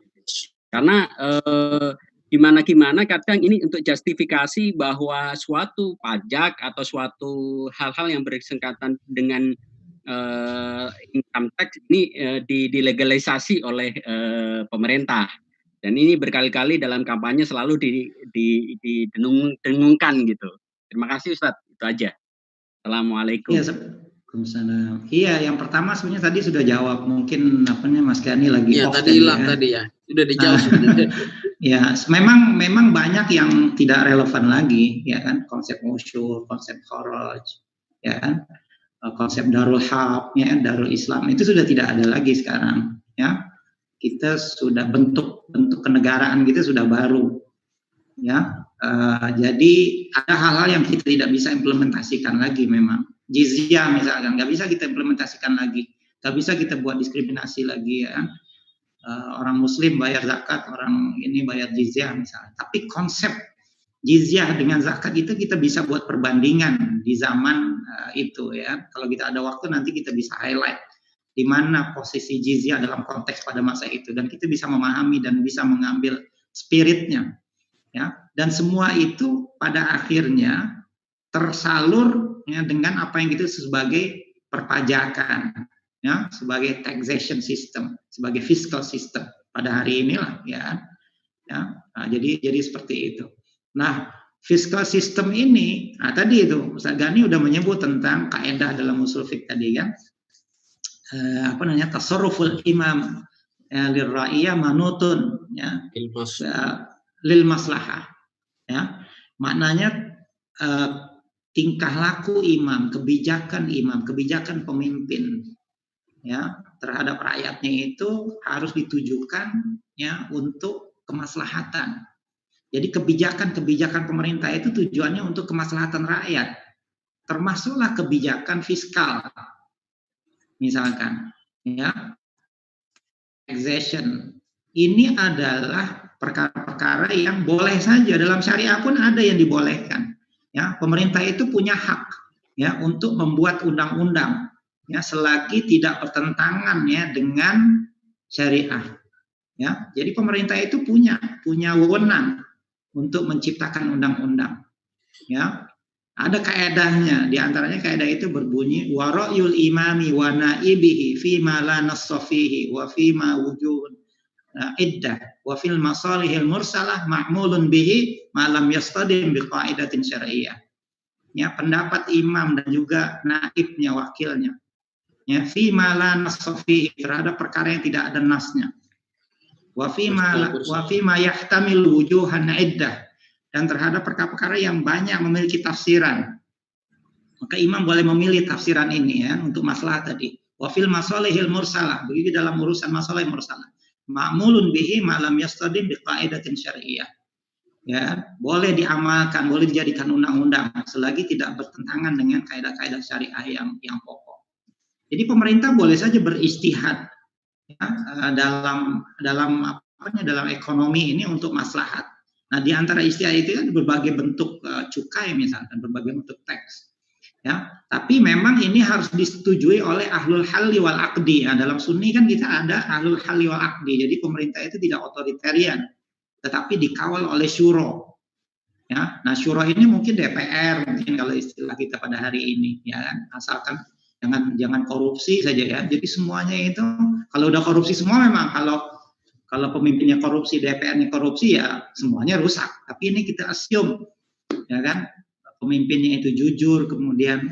Karena gimana kadang ini untuk justifikasi bahwa suatu pajak atau suatu hal-hal yang bersengkatan dengan income tax ini dilegalisasi oleh pemerintah. Dan ini berkali-kali dalam kampanye selalu didengungkan gitu. Terima kasih Ustadz, itu aja. Assalamualaikum. Iya, yang pertama sebenarnya tadi sudah jawab. Mungkin Mas Gani lagi off tadi hilang tadi ya. Sudah dijawab sebenarnya. Ya, memang banyak yang tidak relevan lagi, ya kan, konsep usyur, konsep kharaj, ya kan, konsep darul harb, ya, darul Islam itu sudah tidak ada lagi sekarang, ya. Kita sudah bentuk kenegaraan kita sudah baru, ya. Jadi ada hal-hal yang kita tidak bisa implementasikan lagi memang. Jizyah misalkan nggak bisa kita implementasikan lagi, nggak bisa kita buat diskriminasi lagi, ya kan. Orang Muslim bayar zakat, orang ini bayar jizyah misalnya. Tapi konsep jizyah dengan zakat itu kita bisa buat perbandingan di zaman itu, ya. Kalau kita ada waktu nanti kita bisa highlight di mana posisi jizyah dalam konteks pada masa itu, dan kita bisa memahami dan bisa mengambil spiritnya, ya. Dan semua itu pada akhirnya tersalur, ya, dengan apa yang kita sebagai perpajakan, ya, sebagai taxation system, sebagai fiscal system pada hari inilah, ya. Nah, jadi seperti itu. Nah, fiscal system ini, tadi itu Ustaz Gani udah menyebut tentang kaidah dalam usul fiqh tadi, kan, tasarruful imam lil ra'iyah manutun, ya, lil maslahah, ya. Maknanya tingkah laku imam, kebijakan pemimpin, ya, terhadap rakyatnya itu harus ditujukan, ya, untuk kemaslahatan. Jadi kebijakan pemerintah itu tujuannya untuk kemaslahatan rakyat, termasuklah kebijakan fiskal, misalkan, ya, taxation. Ini adalah perkara-perkara yang boleh saja, dalam syariah pun ada yang dibolehkan, ya. Pemerintah itu punya hak, ya, untuk membuat undang-undang, ya, selagi tidak bertentangan, ya, dengan syariah, ya. Jadi pemerintah itu punya wewenang untuk menciptakan undang-undang, ya. Ada kaedahnya, di antaranya kaedah itu berbunyi wa ra'yul imami wa naibihi fi ma la nassa fihi wa fi ma wujud iddah wa fil masalihil mursalah ma'mulun bihi ma lam yastadim bi qaidatin syar'iyyah. Ya, pendapat imam dan juga naibnya, wakilnya, ya, fi ma la nassa fihi, terhadap perkara yang tidak ada nasnya. Wa fi ma yahtamil wujuhan iddah, dan terhadap perkara-perkara yang banyak memiliki tafsiran, maka imam boleh memilih tafsiran ini, ya, untuk masalah tadi. Wa fil masalihil mursalah, begitu dalam urusan masalah yang mursalah, ma'mulun bihi ma lam yastadim bi qaidatin syar'iyyah, ya, boleh diamalkan, boleh dijadikan undang-undang selagi tidak bertentangan dengan kaidah-kaidah syariah yang pokok. Jadi pemerintah boleh saja beristihad, ya, dalam ekonomi ini untuk maslahat. Nah, di antara istihad itu kan berbagai bentuk cukai, misalkan berbagai bentuk tax, ya. Tapi memang ini harus disetujui oleh ahlul halli wal aqdi. Nah, dalam Sunni kan kita ada ahlul halli wal aqdi. Jadi pemerintah itu tidak otoritarian, tetapi dikawal oleh syuro, ya. Nah, syuro ini mungkin DPR, mungkin kalau istilah kita pada hari ini, ya kan, asalkan jangan korupsi saja, ya. Jadi semuanya itu, kalau udah korupsi semua, memang kalau pemimpinnya korupsi, DPR-nya korupsi, ya semuanya rusak. Tapi ini kita assume, ya kan, pemimpinnya itu jujur, kemudian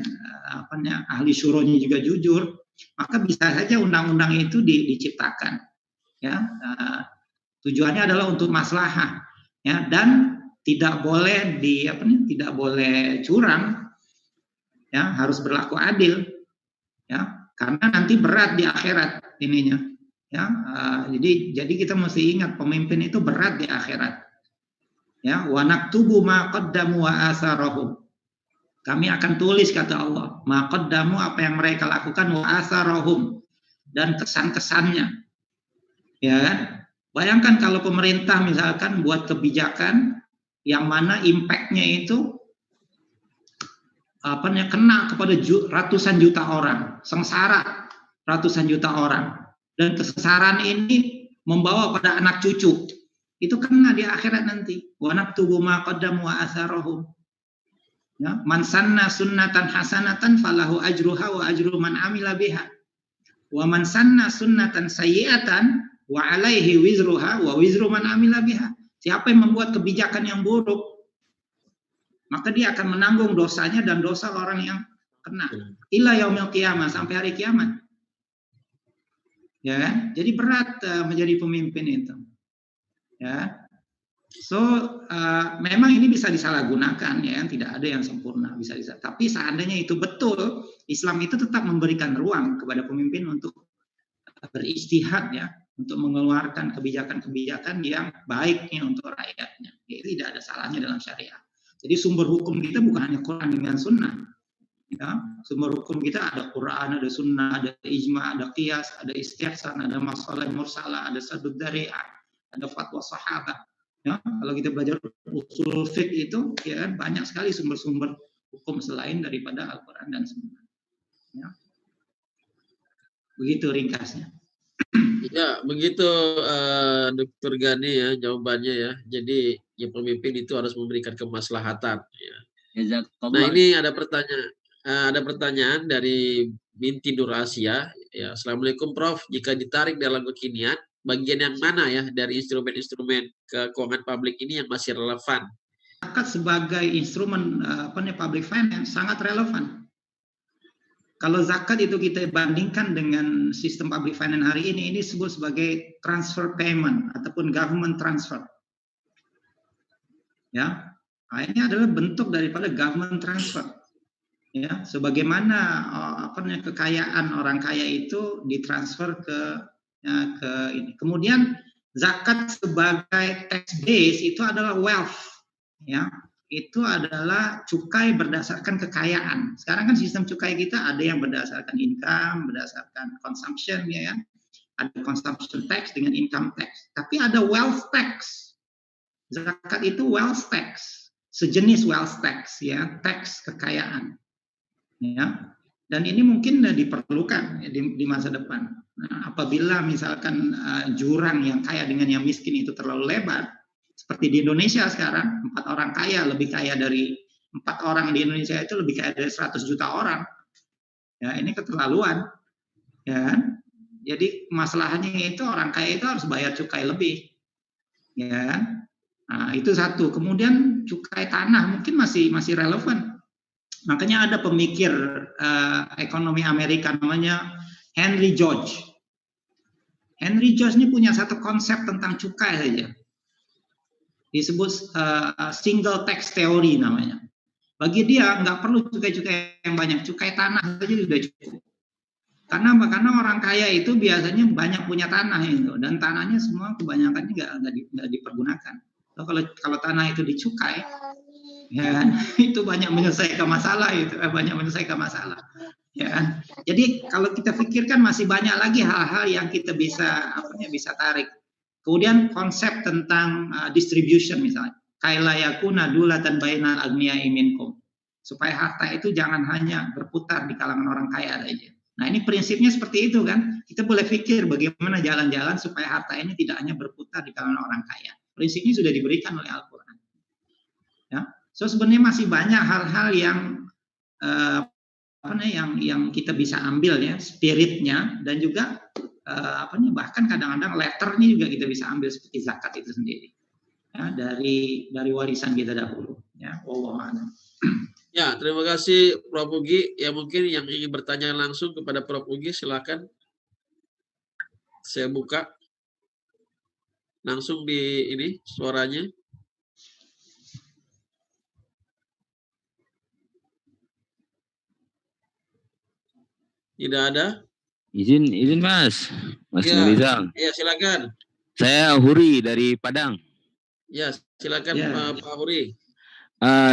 ahli syuronya juga jujur, maka bisa saja undang-undang itu diciptakan. Ya, tujuannya adalah untuk maslahah, ya, dan tidak boleh tidak boleh curang, ya, harus berlaku adil, ya, karena nanti berat di akhirat ininya, ya. Jadi kita mesti ingat pemimpin itu berat di akhirat, ya. Wa naktubu ma qaddamu wa asarahum. Kami akan tulis, kata Allah, ma qaddamu, apa yang mereka lakukan, wa asarahum, dan kesan-kesannya, ya kan? Bayangkan kalau pemerintah misalkan buat kebijakan yang mana impact-nya itu kena kepada ratusan juta orang, sengsara ratusan juta orang, dan kesengsaraan ini membawa pada anak cucu, itu kena di akhirat nanti. Wa naktubu ma qaddamu wa atharahum. Ya, man sanna sunnatan hasanatan falahu ajruha wa ajru man amila biha. Wa man sanna sunnatan sayyi'atan wa alaihi wizruha wa wizru man amila biha. Siapa yang membuat kebijakan yang buruk, maka dia akan menanggung dosanya dan dosa orang yang kena. Ila yaumil qiyamah, sampai hari kiamat. Ya kan? Jadi berat menjadi pemimpin itu. Ya. So memang ini bisa disalahgunakan, ya, tidak ada yang sempurna, bisa. Tapi seandainya itu betul, Islam itu tetap memberikan ruang kepada pemimpin untuk beristihad, ya, untuk mengeluarkan kebijakan-kebijakan yang baiknya untuk rakyatnya. Jadi tidak ada salahnya dalam syariat. Jadi sumber hukum kita bukan hanya Quran dengan Sunnah. Ya, sumber hukum kita ada Quran, ada Sunnah, ada ijma, ada qiyas, ada istihsan, ada masalah mursalah, ada sadud dzari'ah, ada fatwa sahabat. Ya, kalau kita belajar usul fiqh itu, ya, banyak sekali sumber-sumber hukum selain daripada Al-Quran dan Sunnah. Ya. Begitu ringkasnya. Ya, begitu Dr. Gani, ya, jawabannya, ya. Jadi ya pemimpin itu harus memberikan kemaslahatan, ya. Nah, ini ada pertanyaan dari Binti Nur Asia, ya. Assalamualaikum Prof, jika ditarik dalam kekinian, bagian yang mana, ya, dari instrumen-instrumen keuangan publik ini yang masih relevan? Zakat sebagai instrumen public finance sangat relevan. Kalau zakat itu kita bandingkan dengan sistem public finance hari ini disebut sebagai transfer payment ataupun government transfer. Ya, ini adalah bentuk daripada government transfer. Ya, sebagaimana kekayaan orang kaya itu ditransfer ke ini. Kemudian zakat sebagai tax base itu adalah wealth, ya. Itu adalah cukai berdasarkan kekayaan. Sekarang kan sistem cukai kita ada yang berdasarkan income, berdasarkan consumption, ya. Ada consumption tax dengan income tax. Tapi ada wealth tax. Zakat itu wealth tax, sejenis wealth tax, ya, tax kekayaan. Ya. Dan ini mungkin diperlukan, ya, di masa depan. Nah, apabila misalkan jurang yang kaya dengan yang miskin itu terlalu lebar, seperti di Indonesia sekarang, 4 orang kaya lebih kaya dari 4 orang di Indonesia itu lebih kaya dari 100 juta orang. Ya, ini keterlaluan. Ya. Jadi masalahnya itu orang kaya itu harus bayar cukai lebih. Ya. Nah, itu satu. Kemudian cukai tanah mungkin masih relevan. Makanya ada pemikir ekonomi Amerika namanya Henry George. Henry George ini punya satu konsep tentang cukai saja. Disebut single tax theory namanya. Bagi dia nggak perlu cukai-cukai yang banyak, cukai tanah saja sudah cukup. Karena orang kaya itu biasanya banyak punya tanah itu, dan tanahnya semua kebanyakannya nggak dipergunakan. So, kalau tanah itu dicukai, ya, itu banyak menyelesaikan masalah itu, ya kan? Jadi kalau kita pikirkan masih banyak lagi hal-hal yang kita bisa tarik. Kemudian konsep tentang distribution misalnya, kaila yakuna dulatan bainal agniya'i minkum, supaya harta itu jangan hanya berputar di kalangan orang kaya saja. Nah, ini prinsipnya seperti itu kan. Kita boleh pikir bagaimana jalan-jalan supaya harta ini tidak hanya berputar di kalangan orang kaya. Prinsipnya sudah diberikan oleh Al-Quran. Ya. So sebenarnya masih banyak hal-hal yang yang kita bisa ambil, ya, spiritnya, dan juga bahkan kadang-kadang letternya juga kita bisa ambil seperti zakat itu sendiri, ya, dari warisan kita dahulu, ya. Wallahu a'lam. Ya, terima kasih Prof. Ugi. Ya, mungkin yang ingin bertanya langsung kepada Prof. Ugi, silakan. Saya buka langsung di ini suaranya. Tidak ada? Izin Mas Ya, Nurrizal. ya silakan. Saya Huri dari Padang. Ya, silakan Ya. Pak Huri.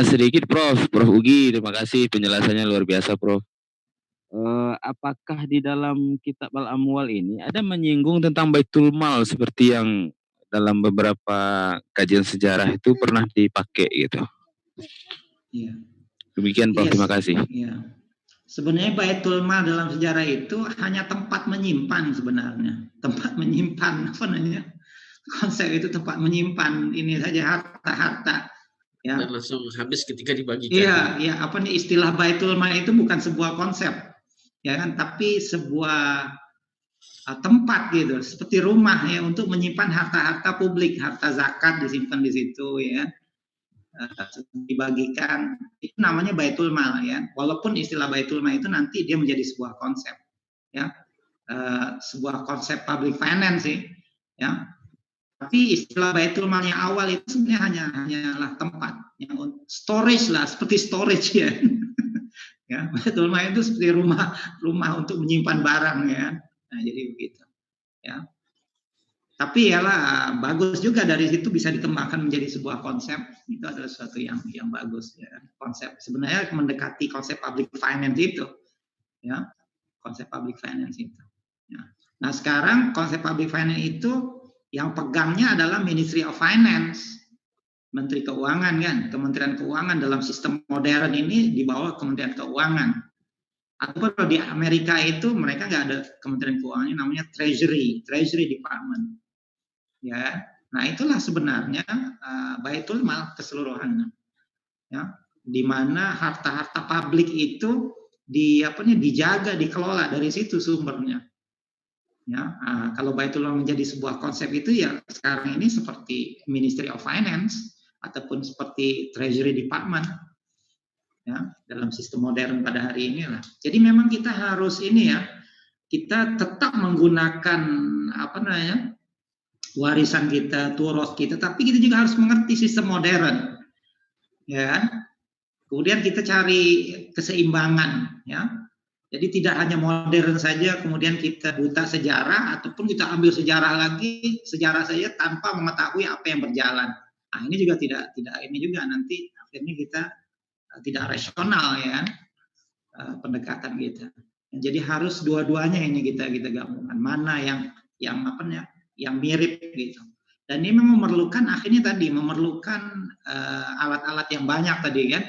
Sedikit Prof Ugi, terima kasih penjelasannya luar biasa Prof. Apakah di dalam kitab Al-Amwal ini ada menyinggung tentang Baitul Mal seperti yang dalam beberapa kajian sejarah itu pernah dipakai gitu? Iya. Demikian Prof, terima kasih. Iya. Sebenarnya Baitul Mal dalam sejarah itu hanya tempat menyimpan sebenarnya. Tempat menyimpan, apa namanya? Konsep itu tempat menyimpan ini saja harta-harta. Ya. Dan langsung habis ketika dibagikan. Iya, apa nih istilah Baitul Mal itu bukan sebuah konsep. Ya kan, tapi sebuah tempat gitu, seperti rumah ya untuk menyimpan harta-harta publik, harta zakat disimpan di situ ya. Dibagikan itu namanya Baitul Mal ya, walaupun istilah Baitul Mal itu nanti dia menjadi sebuah konsep ya, sebuah konsep public finance sih ya, tapi istilah Baitul Mal yang awal itu sebenarnya hanyalah tempat yang storage lah, seperti storage ya. Ya, Baitul Mal itu seperti rumah untuk menyimpan barang ya, nah jadi begitu ya. Tapi yalah bagus juga dari situ bisa dikembangkan menjadi sebuah konsep, itu adalah sesuatu yang bagus ya. Konsep sebenarnya mendekati konsep public finance itu ya, konsep public finance itu ya. Nah sekarang konsep public finance itu yang pegangnya adalah Ministry of Finance, Menteri Keuangan kan, Kementerian Keuangan dalam sistem modern ini di bawah Kementerian Keuangan. Ataupun kalau di Amerika itu mereka nggak ada Kementerian Keuangannya, namanya Treasury Department. Ya, nah itulah sebenarnya Baitul Mal keseluruhannya, ya, di mana harta-harta publik itu dijaga, dikelola dari situ sumbernya. Ya, kalau Baitul Mal menjadi sebuah konsep itu ya sekarang ini seperti Ministry of Finance ataupun seperti Treasury Department, ya, dalam sistem modern pada hari ini lah. Jadi memang kita harus ini ya, kita tetap menggunakan warisan kita, turos kita, tapi kita juga harus mengerti sistem modern, ya. Kemudian kita cari keseimbangan, ya. Jadi tidak hanya modern saja, kemudian kita buta sejarah, ataupun kita ambil sejarah saja tanpa mengetahui apa yang berjalan. Nah ini juga tidak ini juga nanti akhirnya kita tidak rasional ya pendekatan kita. Jadi harus dua-duanya ini kita gabungkan, mana yang mirip gitu. Dan ini memang memerlukan alat-alat yang banyak tadi kan,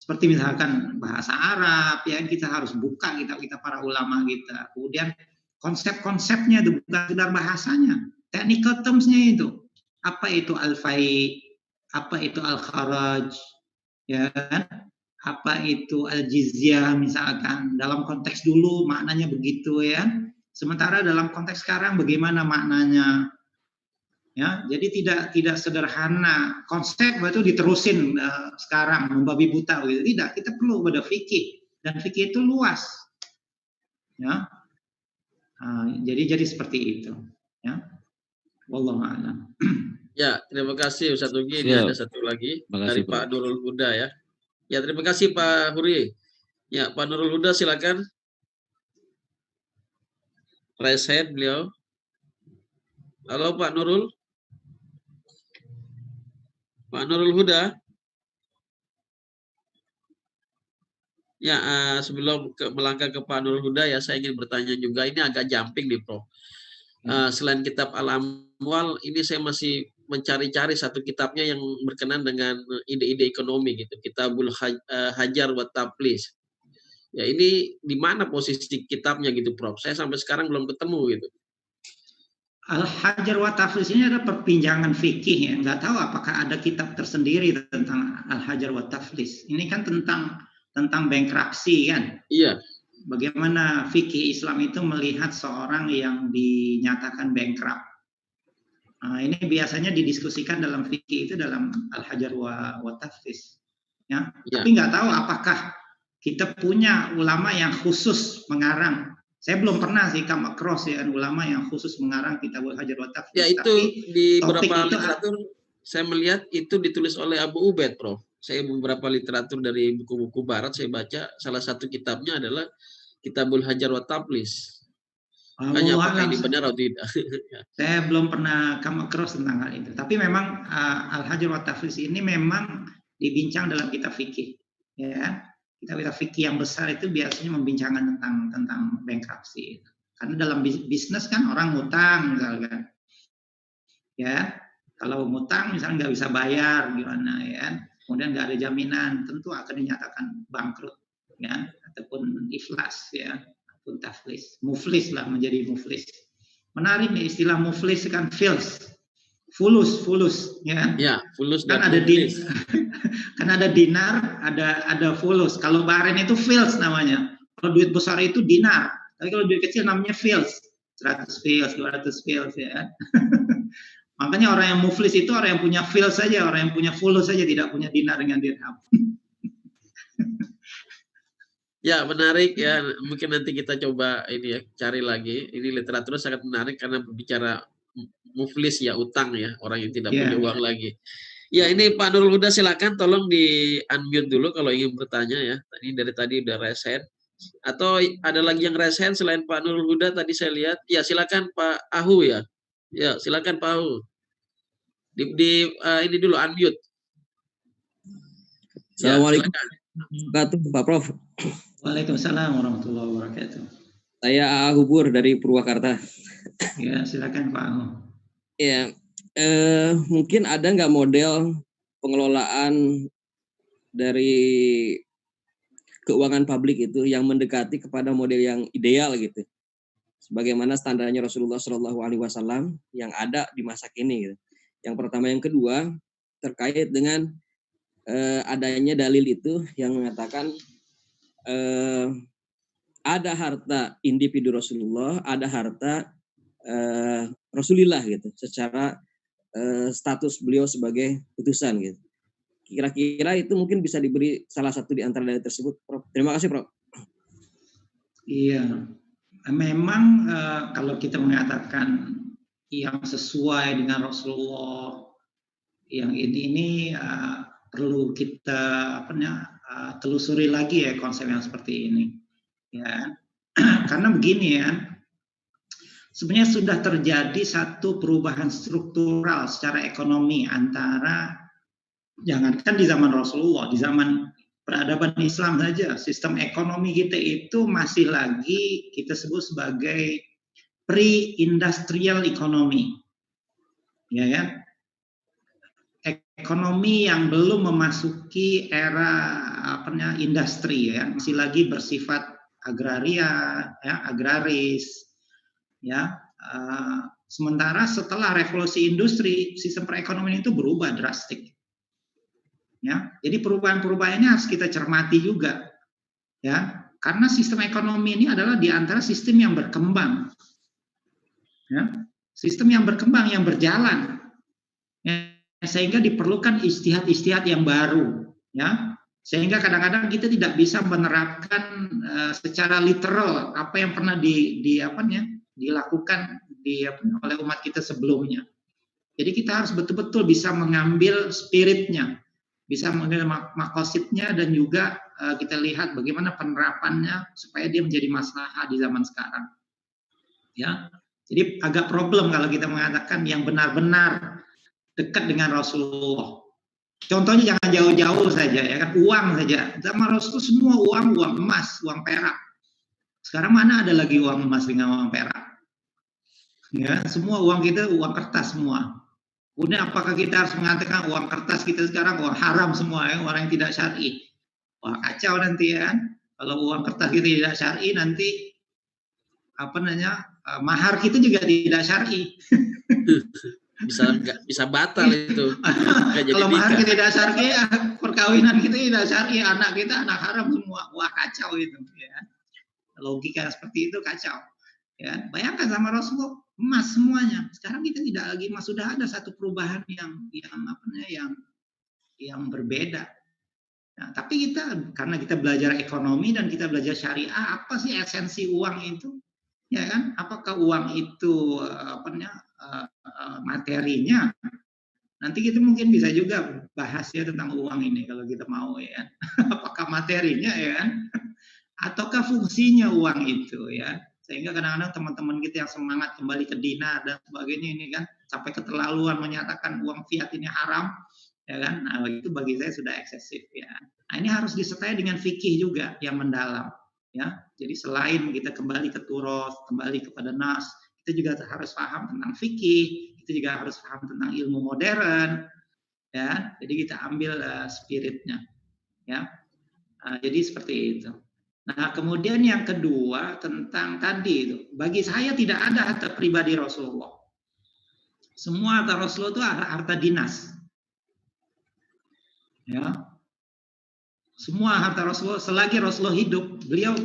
seperti misalkan bahasa Arab ya, kita harus buka kita para ulama kita, kemudian konsep-konsepnya itu bukan sekedar bahasanya, technical terms-nya itu, apa itu al-fai, apa itu al-kharaj ya kan, apa itu al-jizyah misalkan, dalam konteks dulu maknanya begitu ya. Sementara dalam konteks sekarang bagaimana maknanya? Ya, jadi tidak sederhana konsep itu diterusin sekarang membabi buta gitu. Tidak, kita perlu pada fikih, dan fikih itu luas. Ya. Jadi seperti itu, ya. Wallahu a'lam. Ya, terima kasih Ustaz Ugi. Ini ada satu lagi dari Pak Nurul Huda ya. Ya, terima kasih Pak Huri. Ya, Pak Nurul Huda silakan. Raise hand beliau. Halo Pak Nurul. Pak Nurul Huda. Ya, sebelum melangkah ke Pak Nurul Huda ya, saya ingin bertanya juga. Ini agak jumping nih, Prof. Selain kitab Al-Amwal, ini saya masih mencari-cari satu kitabnya yang berkenan dengan ide-ide ekonomi gitu. Kitabul Hajar wa Taflis. Ya, ini di mana posisi kitabnya gitu, Prof? Saya sampai sekarang belum ketemu gitu. Al-Hajar wa Taflis ini ada perpinjangan fikih ya. Nggak tahu apakah ada kitab tersendiri tentang Al-Hajar wa Taflis. Ini kan tentang bankruptcy kan. Iya. Bagaimana fikih Islam itu melihat seorang yang dinyatakan bankrupt. Nah, ini biasanya didiskusikan dalam fikih itu dalam Al-Hajar wa Taflis. ya. Ya. Tapi nggak tahu apakah kita punya ulama yang khusus mengarang. Saya belum pernah sih come across ya ulama yang khusus mengarang Kitabul Hajar wa Taflis. Ya, itu Tapi di topik beberapa itu literatur saya melihat itu ditulis oleh Abu Ubaid, Prof. Saya beberapa literatur dari buku-buku barat saya baca, salah satu kitabnya adalah Kitabul Hajar wa Taflis. Hanya apakah ini benar atau tidak? Saya belum pernah come across tentang hal itu. Tapi memang Al-Hajar wa Taflis ini memang dibincang dalam kitab fikih. Ya, kitab-kitab fikih yang besar itu biasanya membincangkan tentang bankruptcy. Karena dalam bisnis kan orang ngutang misalkan. Ya, kalau ngutang misalnya nggak bisa bayar gimana ya, kemudian nggak ada jaminan, tentu akan dinyatakan bangkrut ya, ataupun iflas ya, ataupun taflis, muflis lah, menjadi muflis. Menarik nih istilah muflis kan fulus ya. Ya, fulus kan dan ada muflis. Kan ada dinar, ada fulus. Kalau baren itu fils namanya. Kalau duit besar itu dinar. Tapi kalau duit kecil namanya fils. 100 fils, 200 fils ya. Makanya orang yang muflis itu orang yang punya fils saja, orang yang punya fulus saja, tidak punya dinar dengan dirham. Ya, menarik ya. Mungkin nanti kita coba ini ya, cari lagi. Ini literaturnya sangat menarik karena berbicara muflis ya, utang ya, orang yang tidak punya uang lagi. Ya, ini Pak Nurul Huda, silakan tolong di unmute dulu kalau ingin bertanya ya. Dari tadi udah raise hand. Atau ada lagi yang raise hand selain Pak Nurul Huda tadi saya lihat. Ya, silakan Pak Ahu ya. Ya, silakan Pak Ahu. Ini dulu unmute. Assalamualaikum warahmatullahi wabarakatuh, Pak Prof. Waalaikumsalam warahmatullahi wabarakatuh. Saya Hubur dari Purwakarta. Ya, silakan Pak Ahu. Ya, mungkin ada nggak model pengelolaan dari keuangan publik itu yang mendekati kepada model yang ideal gitu, sebagaimana standarnya Rasulullah SAW yang ada di masa kini gitu. Yang pertama, yang kedua terkait dengan adanya dalil itu yang mengatakan ada harta individu Rasulullah, ada harta Rasulullah gitu, secara status beliau sebagai utusan gitu. Kira-kira itu mungkin bisa diberi salah satu di antara dalil tersebut, Prof. Terima kasih, Prof. Iya, memang kalau kita mengatakan yang sesuai dengan Rasulullah, yang ini perlu kita telusuri lagi ya konsep yang seperti ini. Ya, karena begini ya, sebenarnya sudah terjadi satu perubahan struktural secara ekonomi antara, jangankan di zaman Rasulullah, di zaman peradaban Islam saja, sistem ekonomi kita itu masih lagi kita sebut sebagai pre-industrial economy, ya kan? Ekonomi yang belum memasuki era industri ya, masih lagi bersifat agraria, ya, agraris, ya. Sementara setelah revolusi industri, sistem perekonomian itu berubah drastik. Ya, jadi perubahan-perubahan ini harus kita cermati juga, ya, karena sistem ekonomi ini adalah di antara sistem yang berkembang, ya, sistem yang berkembang, yang berjalan, ya, sehingga diperlukan ijtihad-ijtihad yang baru, ya, sehingga kadang-kadang kita tidak bisa menerapkan secara literal apa yang pernah dilakukan oleh umat kita sebelumnya. Jadi kita harus betul-betul bisa mengambil spiritnya, bisa mengambil makosidnya, dan juga kita lihat bagaimana penerapannya supaya dia menjadi maslahah di zaman sekarang. Ya, jadi agak problem kalau kita mengatakan yang benar-benar dekat dengan Rasulullah. Contohnya jangan jauh-jauh saja, ya kan, uang saja. Zaman Rasul semua uang emas, uang perak. Sekarang mana ada lagi uang emas dengan uang perak? Ya, semua uang kita uang kertas semua. Kemudian apakah kita harus mengatakan uang kertas kita sekarang uang haram semua, ya, orang yang tidak syar'i? Wah, kacau nanti ya kan. Kalau uang kertas kita tidak syar'i, nanti mahar kita juga tidak syar'i. bisa batal itu. Kalau mahar kita tidak syar'i, perkawinan kita tidak syar'i, anak kita anak haram semua. Wah, kacau itu ya. Logika seperti itu kacau. Ya, bayangkan sama Rasulullah emas semuanya. Sekarang kita tidak lagi emas, sudah ada satu perubahan yang berbeda. Nah, tapi karena kita belajar ekonomi dan kita belajar syariah, apa sih esensi uang itu? Ya kan? Apakah uang itu materinya? Nanti kita mungkin bisa juga bahas ya tentang uang ini kalau kita mau ya. Apakah materinya ya kan? Ataukah fungsinya uang itu ya? Sehingga kadang-kadang teman-teman kita yang semangat kembali ke dinar dan sebagainya ini kan sampai keterlaluan menyatakan uang fiat ini haram, ya kan? Nah, itu bagi saya sudah eksesif ya. Nah, ini harus disertai dengan fikih juga yang mendalam ya. Jadi selain kita kembali ke turos, kembali kepada nas, kita juga harus paham tentang fikih, kita juga harus paham tentang ilmu modern ya. Jadi kita ambil spiritnya ya. Jadi seperti itu. Nah, kemudian yang kedua tentang tadi itu, bagi saya tidak ada harta pribadi Rasulullah. Semua harta Rasulullah itu harta dinas. Ya. Semua harta Rasulullah selagi Rasulullah hidup, beliau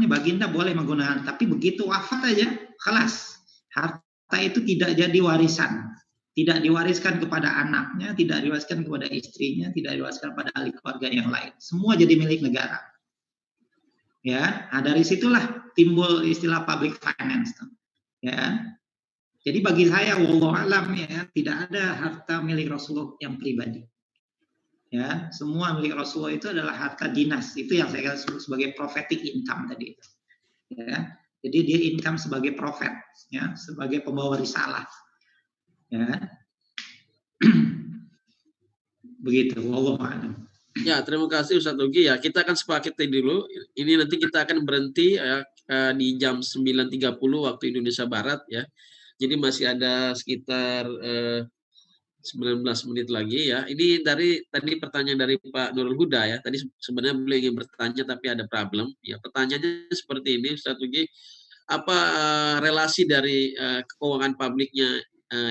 baginda boleh menggunakan, tapi begitu wafat aja, kelas. Harta itu tidak jadi warisan. Tidak diwariskan kepada anaknya, tidak diwariskan kepada istrinya, tidak diwariskan kepada ahli keluarga yang lain. Semua jadi milik negara. Ya, nah dari situlah timbul istilah public finance, ya. Jadi bagi saya, wallahu alam ya, tidak ada harta milik Rasulullah yang pribadi. Ya, semua milik Rasulullah itu adalah harta dinas. Itu yang saya sebut sebagai prophetic income tadi. Ya, jadi dia income sebagai prophet, ya, sebagai pembawa risalah. Ya, begitu. Wallahu alam. Ya, terima kasih Ustadz Ugi ya. Kita akan sepakati dulu. Ini nanti kita akan berhenti ya, di jam 9.30 waktu Indonesia Barat ya. Jadi masih ada sekitar 19 menit lagi ya. Ini dari tadi pertanyaan dari Pak Nurul Huda ya. Tadi sebenarnya beliau ingin bertanya tapi ada problem. Ya, pertanyaannya seperti ini Ustadz Ugi. Apa relasi dari keuangan publiknya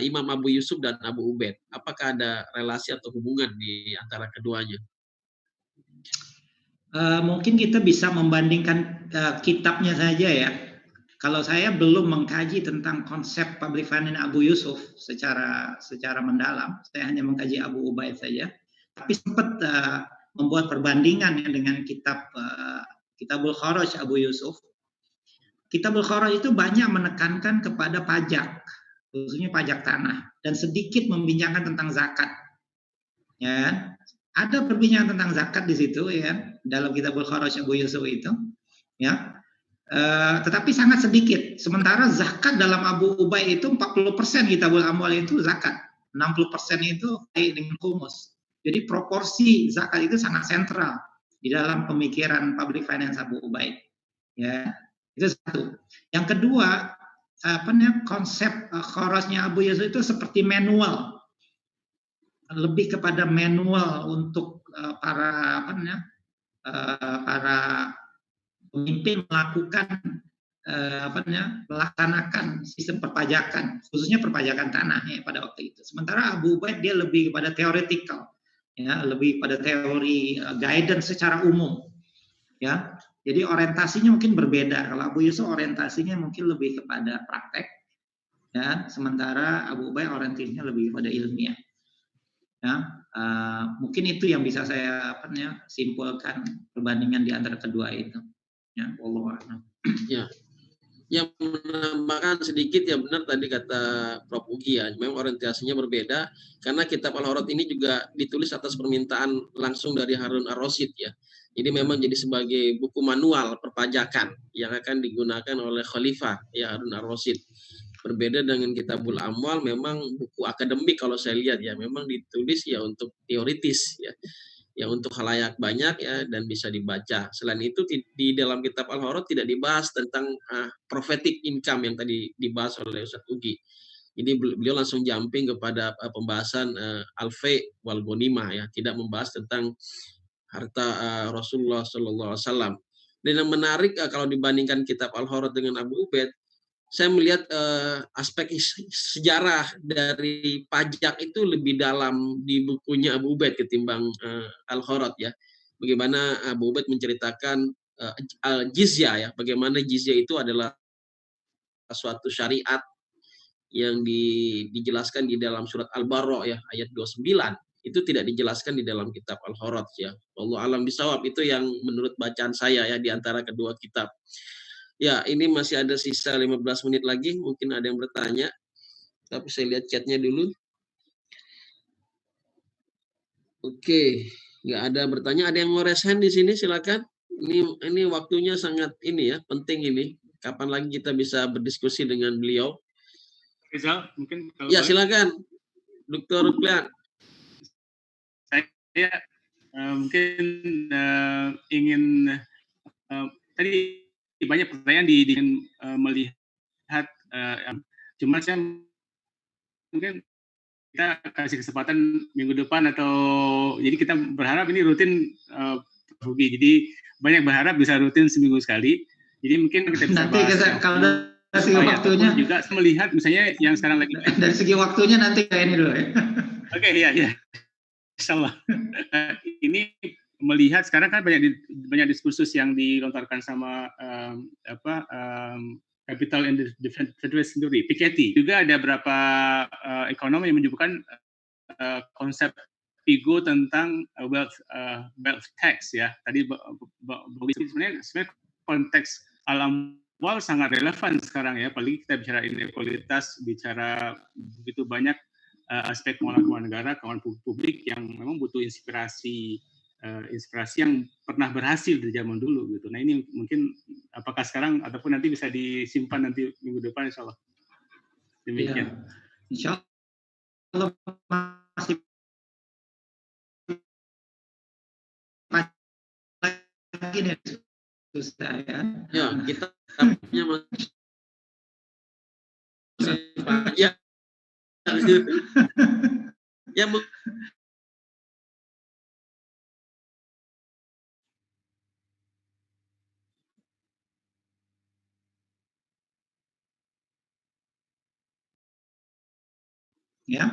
Imam Abu Yusuf dan Abu Ubaid? Apakah ada relasi atau hubungan di antara keduanya? Mungkin kita bisa membandingkan kitabnya saja ya. Kalau saya belum mengkaji tentang konsep public finance Abu Yusuf secara mendalam, saya hanya mengkaji Abu Ubaid saja. Tapi sempat membuat perbandingan ya dengan Kitabul Kharaj Abu Yusuf. Kitabul Kharaj itu banyak menekankan kepada pajak, khususnya pajak tanah, dan sedikit membincangkan tentang zakat. Ya, ada perbincangan tentang zakat di situ ya dalam Kitabul Kharaj Abu Yusuf itu ya, tetapi sangat sedikit. Sementara zakat dalam Abu Ubaid itu 40% Kitabul Amwal itu zakat, 60% itu kait dengan khumus. Jadi proporsi zakat itu sangat sentral di dalam pemikiran public finance Abu Ubaid ya. Itu satu. Yang kedua, konsep Kharajnya Abu Yusuf itu seperti manual, lebih kepada manual untuk para pemimpin melakukan melaksanakan sistem perpajakan, khususnya perpajakan tanah ya pada waktu itu. Sementara Abu Ubaid dia lebih kepada theoretical, ya, lebih pada teori guidance secara umum, ya. Jadi orientasinya mungkin berbeda. Kalau Abu Yusuf orientasinya mungkin lebih kepada praktek, ya. Sementara Abu Ubaid orientasinya lebih kepada ilmiah. Ya, mungkin itu yang bisa saya simpulkan perbandingan di antara kedua itu. Ya, wallahu a'lam. Ya, yang menambahkan sedikit ya benar tadi kata Prof. Ugi ya, memang orientasinya berbeda karena kitab Al-Hurrat ini juga ditulis atas permintaan langsung dari Harun Ar-Rasyid ya. Jadi memang jadi sebagai buku manual perpajakan yang akan digunakan oleh Khalifah ya Harun Ar-Rasyid. Berbeda dengan Kitabul Amwal, memang buku akademik kalau saya lihat ya, memang ditulis ya untuk teoritis ya untuk khalayak banyak ya dan bisa dibaca. Selain itu di dalam kitab Al-Hurrat tidak dibahas tentang prophetic income yang tadi dibahas oleh Ustadz Ugi. Jadi beliau langsung jumping kepada pembahasan al-fai wal ghanimah ya, tidak membahas tentang harta Rasulullah Sallallahu Alaihi Wasallam. Dan yang menarik kalau dibandingkan kitab Al-Hurrat dengan Abu Ubaid, saya melihat aspek sejarah dari pajak itu lebih dalam di bukunya Abu Ubaid ketimbang Al-Hurrat ya. Bagaimana Abu Ubaid menceritakan jizyah ya, bagaimana jizyah itu adalah suatu syariat yang dijelaskan di dalam surat Al-Baqarah ya ayat 29 itu tidak dijelaskan di dalam kitab Al-Hurrat ya. Allah alam bisawab, itu yang menurut bacaan saya ya di antara kedua kitab. Ya, ini masih ada sisa 15 menit lagi, mungkin ada yang bertanya. Tapi saya lihat chatnya dulu. Oke, nggak ada bertanya. Ada yang mau raise hand di sini, silakan. Ini waktunya sangat ini ya, penting ini. Kapan lagi kita bisa berdiskusi dengan beliau? Rizal, mungkin kalau Ya, boleh. silakan, Dr. Ruklian. Saya mungkin ingin tadi banyak pertanyaan melihat, cuma saya mungkin kita kasih kesempatan minggu depan atau jadi kita berharap ini rutin, Rugi. Jadi banyak berharap bisa rutin seminggu sekali. Jadi mungkin kita bisa nanti bahas kalau dari segi waktunya juga melihat misalnya yang sekarang lagi dari segi waktunya nanti kayak ini dulu ya. Oke, ya. Insyaallah. Ini melihat sekarang kan banyak diskursus yang dilontarkan sama Capital and Federation sendiri, Piketty. Juga ada beberapa ekonom yang menyebutkan konsep Pigo tentang wealth tax ya. Tadi sebenarnya konteks al-amwal sangat relevan sekarang ya, apalagi kita bicara inequalitas, bicara begitu banyak aspek keuangan negara, keuangan publik yang memang butuh inspirasi yang pernah berhasil di zaman dulu gitu. Nah ini mungkin apakah sekarang ataupun nanti bisa disimpan nanti minggu depan, insya Allah. Demikian. Ya, insya Allah masih lagi nih saya. Ya, kita masih panjang. Ya, ya.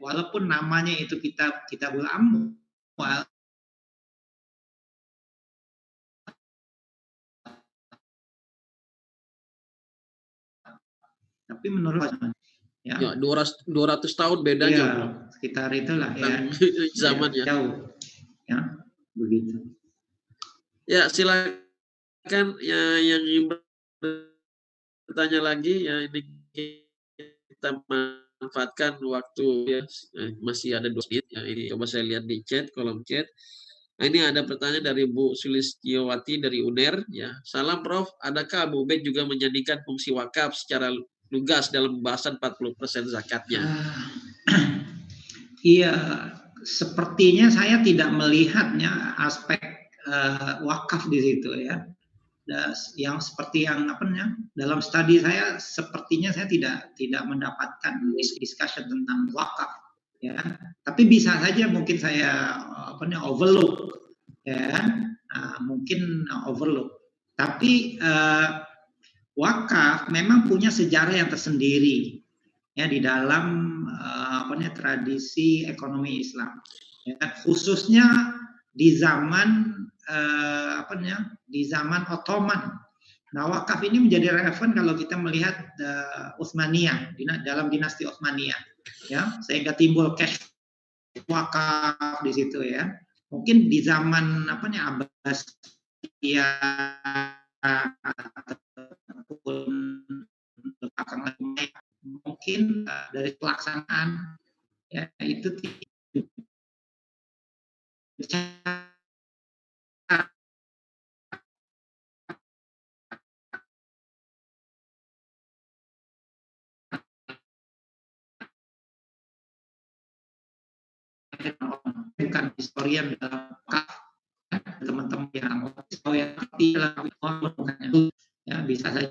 Walaupun namanya itu Kitabul Amwal, tapi menurut ya 200 tahun bedanya, ya, Bro. Sekitar itulah ya. Zamannya. Jauh. Ya, begitu. Ya, silakan ya yang bertanya lagi ya, ini kita manfaatkan waktu ya, masih ada 2 menit ya. Ini coba saya lihat di chat, kolom chat. Nah, ini ada pertanyaan dari Bu Sulistiawati dari UNER ya. Salam Prof, adakah Abu Ubaid juga menjadikan fungsi wakaf secara lugas dalam pembahasan 40% zakatnya? Iya, sepertinya saya tidak melihatnya aspek wakaf di situ ya. Yang seperti yang dalam studi saya, sepertinya saya tidak mendapatkan discussion tentang wakaf ya. Tapi bisa saja mungkin saya overlook ya, mungkin overlook. Tapi wakaf memang punya sejarah yang tersendiri ya di dalam tradisi ekonomi Islam ya, khususnya di zaman di zaman Ottoman. Nah, wakaf ini menjadi relevan kalau kita melihat Utsmaniyah dalam dinasti Utsmaniyah ya, sehingga timbul cash wakaf di situ ya. Mungkin di zaman Abbasiyah ataupun mungkin dari pelaksanaan ya itu bukan historian dalam teman-teman yang ya bisa saja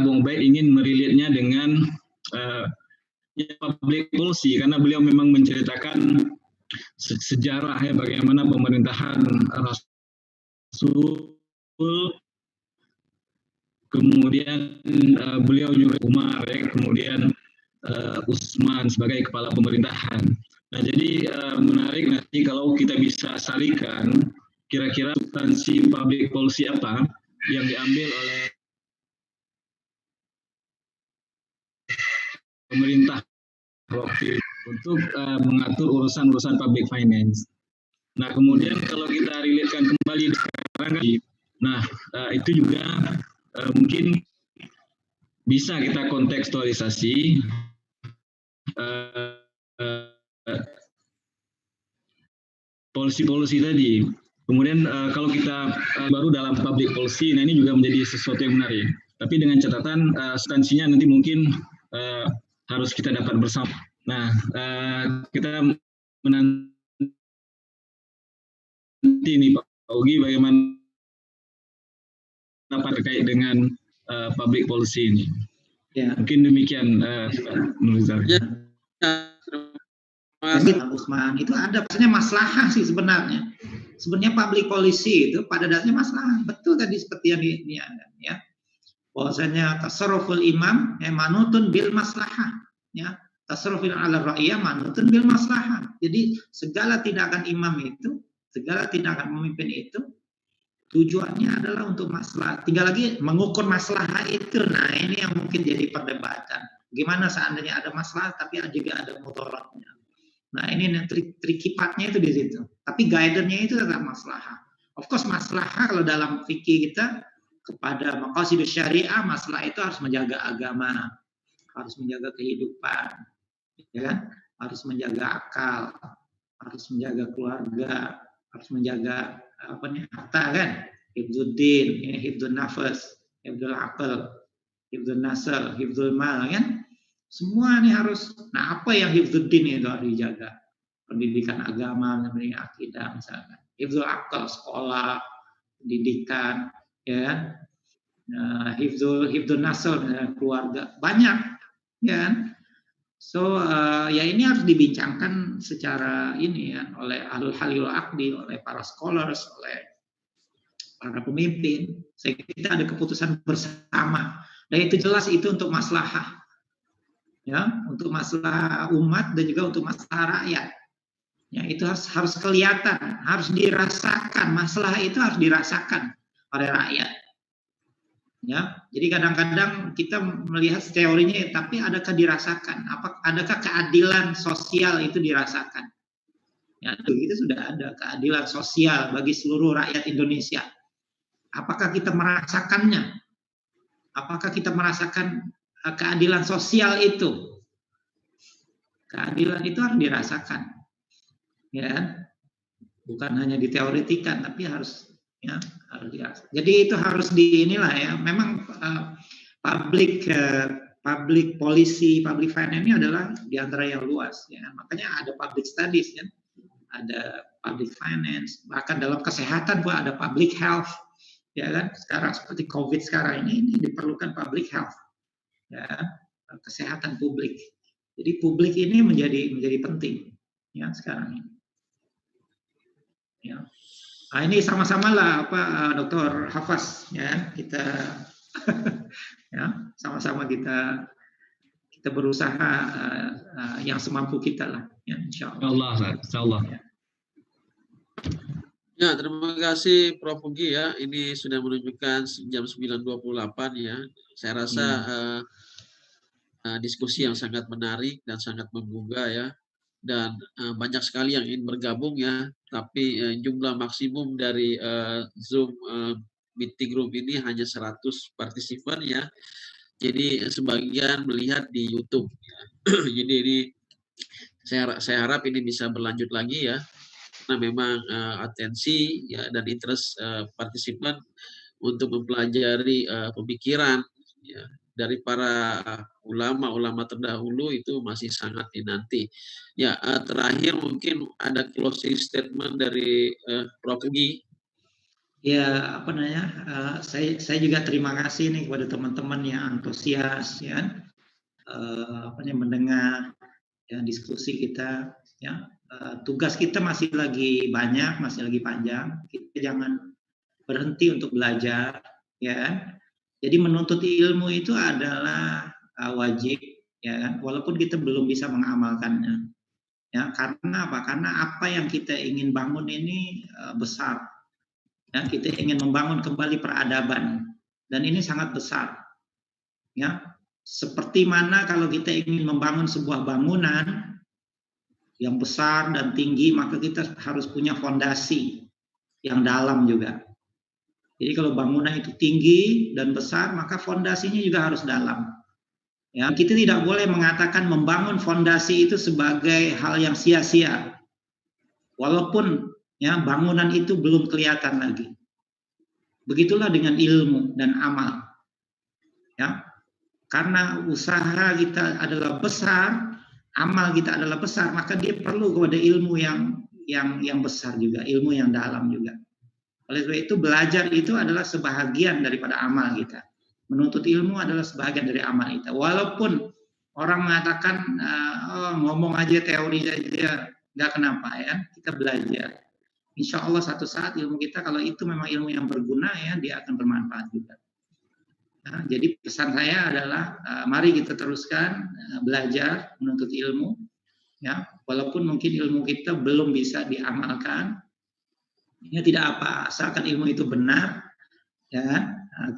Bung Ubaid ingin merelate-nya dengan public policy, karena beliau memang menceritakan sejarah ya bagaimana pemerintahan Rasul, kemudian beliau juga Umar ya, kemudian Utsman sebagai kepala pemerintahan. Nah, jadi menarik nanti kalau kita bisa salikan kira-kira substansi public policy apa yang diambil oleh pemerintah waktu itu untuk mengatur urusan-urusan public finance. Nah, kemudian kalau kita relatekan kembali sekarang, nah itu juga mungkin bisa kita kontekstualisasi policy-policy tadi. Kemudian kalau kita baru dalam public policy, nah ini juga menjadi sesuatu yang menarik. Tapi dengan catatan substansinya nanti mungkin harus kita dapat bersama. Nah, kita menanti nih Pak Ugi bagaimana terkait dengan public policy ini. Ya. Mungkin demikian menurut saya. Ya. Jadi Usman itu ada maksudnya maslahah sih sebenarnya. Sebenarnya public policy itu pada dasarnya maslahah. Betul tadi seperti yang ini ada ya. Bahwasanya tasarruful imam manutun bil maslahah ya. Tasarrufil ala ra'iyah manutun bil maslahah. Jadi segala tindakan imam itu, segala tindakan pemimpin itu tujuannya adalah untuk masalah. Tinggal lagi mengukur masalah itu. Nah, ini yang mungkin jadi perdebatan. Gimana seandainya ada masalah tapi juga ada mudaratnya. Nah, ini tricky part-nya itu di situ. Tapi guider-nya itu tetap masalah. Of course masalah kalau dalam fikih kita kepada maqasidus syariah, masalah itu harus menjaga agama, harus menjaga kehidupan, ya kan? Harus menjaga akal, harus menjaga keluarga, harus menjaga harta kan, hifdzuddin, hifdzun nafas, hifdzul aql, hifdzun nasl, hifdzul mal kan, semua ini harus. Nah, apa yang hifdzuddin itu harus dijaga? Pendidikan agama, pendidikan akidah misalkan, hifdzul aql sekolah, pendidikan, ya kan, hifdzun nasl keluarga, banyak, ya kan. So ya ini harus dibincangkan secara ini ya oleh ahlul halil aqdi, oleh para scholars, oleh para pemimpin, sehingga kita ada keputusan bersama. Dan itu jelas itu untuk maslahah, ya, untuk masalah umat dan juga untuk masalah rakyat. Ya, itu harus kelihatan, harus dirasakan. Masalah itu harus dirasakan oleh rakyat. Ya, jadi kadang-kadang kita melihat teorinya, tapi adakah dirasakan? Adakah keadilan sosial itu dirasakan? Ya, itu sudah ada keadilan sosial bagi seluruh rakyat Indonesia. Apakah kita merasakannya? Apakah kita merasakan keadilan sosial itu? Keadilan itu harus dirasakan, ya, bukan hanya diteoretikan, tapi harus. Ya, jadi itu harus inilah ya. Memang public policy, public finance ini adalah di antara yang luas ya. Makanya ada public studies kan, ada public finance, bahkan dalam kesehatan pun ada public health ya kan. Sekarang seperti COVID sekarang ini diperlukan public health ya, kesehatan publik. Jadi publik ini menjadi penting ya sekarang ini. Ya. Nah, ini sama-sama lah Dr. Hafaz ya, kita ya sama-sama kita berusaha yang semampu kita lah ya, insyaallah. Ya, terima kasih Prof. Ugi ya. Ini sudah menunjukkan jam 9.28 ya. Saya rasa diskusi yang sangat menarik dan sangat menggugah ya. Dan banyak sekali yang ingin bergabung ya, tapi jumlah maksimum dari Zoom meeting room ini hanya 100 partisipan ya. Jadi sebagian melihat di YouTube ya. Jadi ini saya harap ini bisa berlanjut lagi ya, karena memang atensi ya dan interest partisipan untuk mempelajari pemikiran ya dari para ulama-ulama terdahulu itu masih sangat dinanti. Ya, terakhir mungkin ada closing statement dari Prof. Ugi. Ya, apa namanya? Saya juga terima kasih nih kepada teman-teman yang antusias ya, apa namanya, mendengar ya diskusi kita ya. Tugas kita masih lagi banyak, masih lagi panjang. Kita jangan berhenti untuk belajar ya. Jadi menuntut ilmu itu adalah wajib ya kan, walaupun kita belum bisa mengamalkannya. Ya, karena apa? Karena apa yang kita ingin bangun ini besar. Ya, kita ingin membangun kembali peradaban dan ini sangat besar. Ya, seperti mana kalau kita ingin membangun sebuah bangunan yang besar dan tinggi, maka kita harus punya fondasi yang dalam juga. Jadi kalau bangunan itu tinggi dan besar, maka fondasinya juga harus dalam. Ya, kita tidak boleh mengatakan membangun fondasi itu sebagai hal yang sia-sia. Walaupun ya bangunan itu belum kelihatan lagi. Begitulah dengan ilmu dan amal. Ya. Karena usaha kita adalah besar, amal kita adalah besar, maka dia perlu kepada ilmu yang besar juga, ilmu yang dalam juga. Oleh sebab itu belajar itu adalah sebahagian daripada amal kita. Menuntut ilmu adalah sebahagian dari amal kita. Walaupun orang mengatakan ngomong aja teori aja nggak kenapa ya, kita belajar. Insya Allah satu saat ilmu kita kalau itu memang ilmu yang berguna ya, dia akan bermanfaat juga. Nah, jadi pesan saya adalah mari kita teruskan belajar menuntut ilmu ya, walaupun mungkin ilmu kita belum bisa diamalkan ya, tidak apa, asalkan ilmu itu benar ya,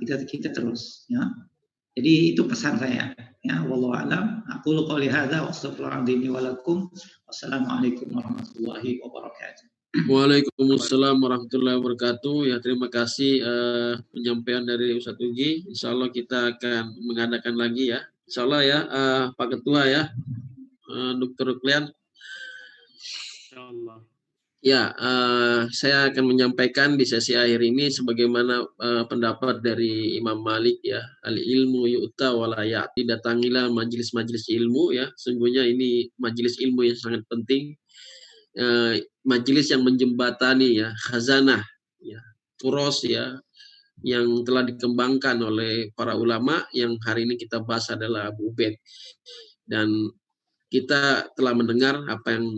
kita terus ya. Jadi itu pesan saya ya, wallahu alam. Aqulu qouli hadza wa astaghfirullahaladzim wa lakum. Wassalamualaikum warahmatullahi wabarakatuh. Waalaikumsalam warahmatullahi wabarakatuh. Ya, terima kasih penyampaian dari Ustadz Ugi. Insya Allah kita akan mengadakan lagi ya. Insya Allah ya, Pak Ketua ya, Dr. Ruklian. Insya Allah. Ya, saya akan menyampaikan di sesi akhir ini sebagaimana pendapat dari Imam Malik ya, al-ilmu yu'ta wala ya'ti, datangilah majelis-majelis ilmu ya. Sesungguhnya ini majelis ilmu yang sangat penting. Majelis yang menjembatani ya, khazanah ya, turos ya, yang telah dikembangkan oleh para ulama yang hari ini kita bahas adalah Abu Ubaid. Dan kita telah mendengar apa yang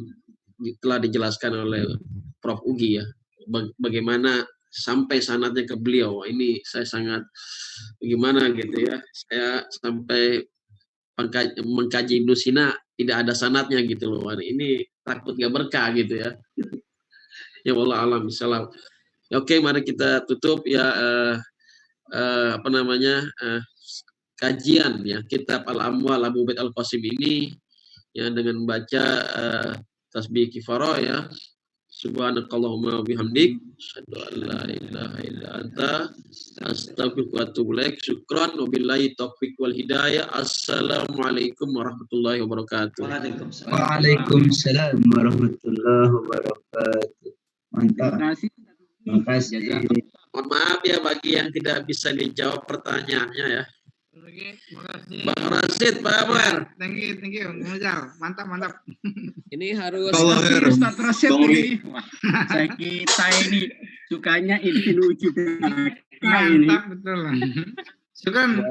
telah dijelaskan oleh Prof. Ugi ya, bagaimana sampai sanadnya ke beliau. Ini saya sangat bagaimana gitu ya, saya sampai mengkaji Ibnu Sina tidak ada sanadnya gitu loh. Ini takut gak berkah gitu ya. Ya Allah alam salam. Ya, oke, mari kita tutup ya kajian ya kitab Al-Amwal Abu Ubaid Al-Qasim ini ya dengan membaca tasbih kifarah ya. Subhanakallahumma bihamdik, asyhadu an la ilaha illa anta, astaghfiruka wa atubu ilaik. Syukran wabillahi taufiq wal hidayah. Assalamualaikum warahmatullahi wabarakatuh. Waalaikumsalam warahmatullahi wabarakatuh. Mantap. Terima kasih. Mohon maaf ya bagi yang tidak bisa dijawab pertanyaannya ya. Bang Rasid, Pak Amar. Thank you. Mantap. Ini harus Ustaz Rasid ini. Saya kita ini sukanya ini lucu. Mantap betul. Syukran.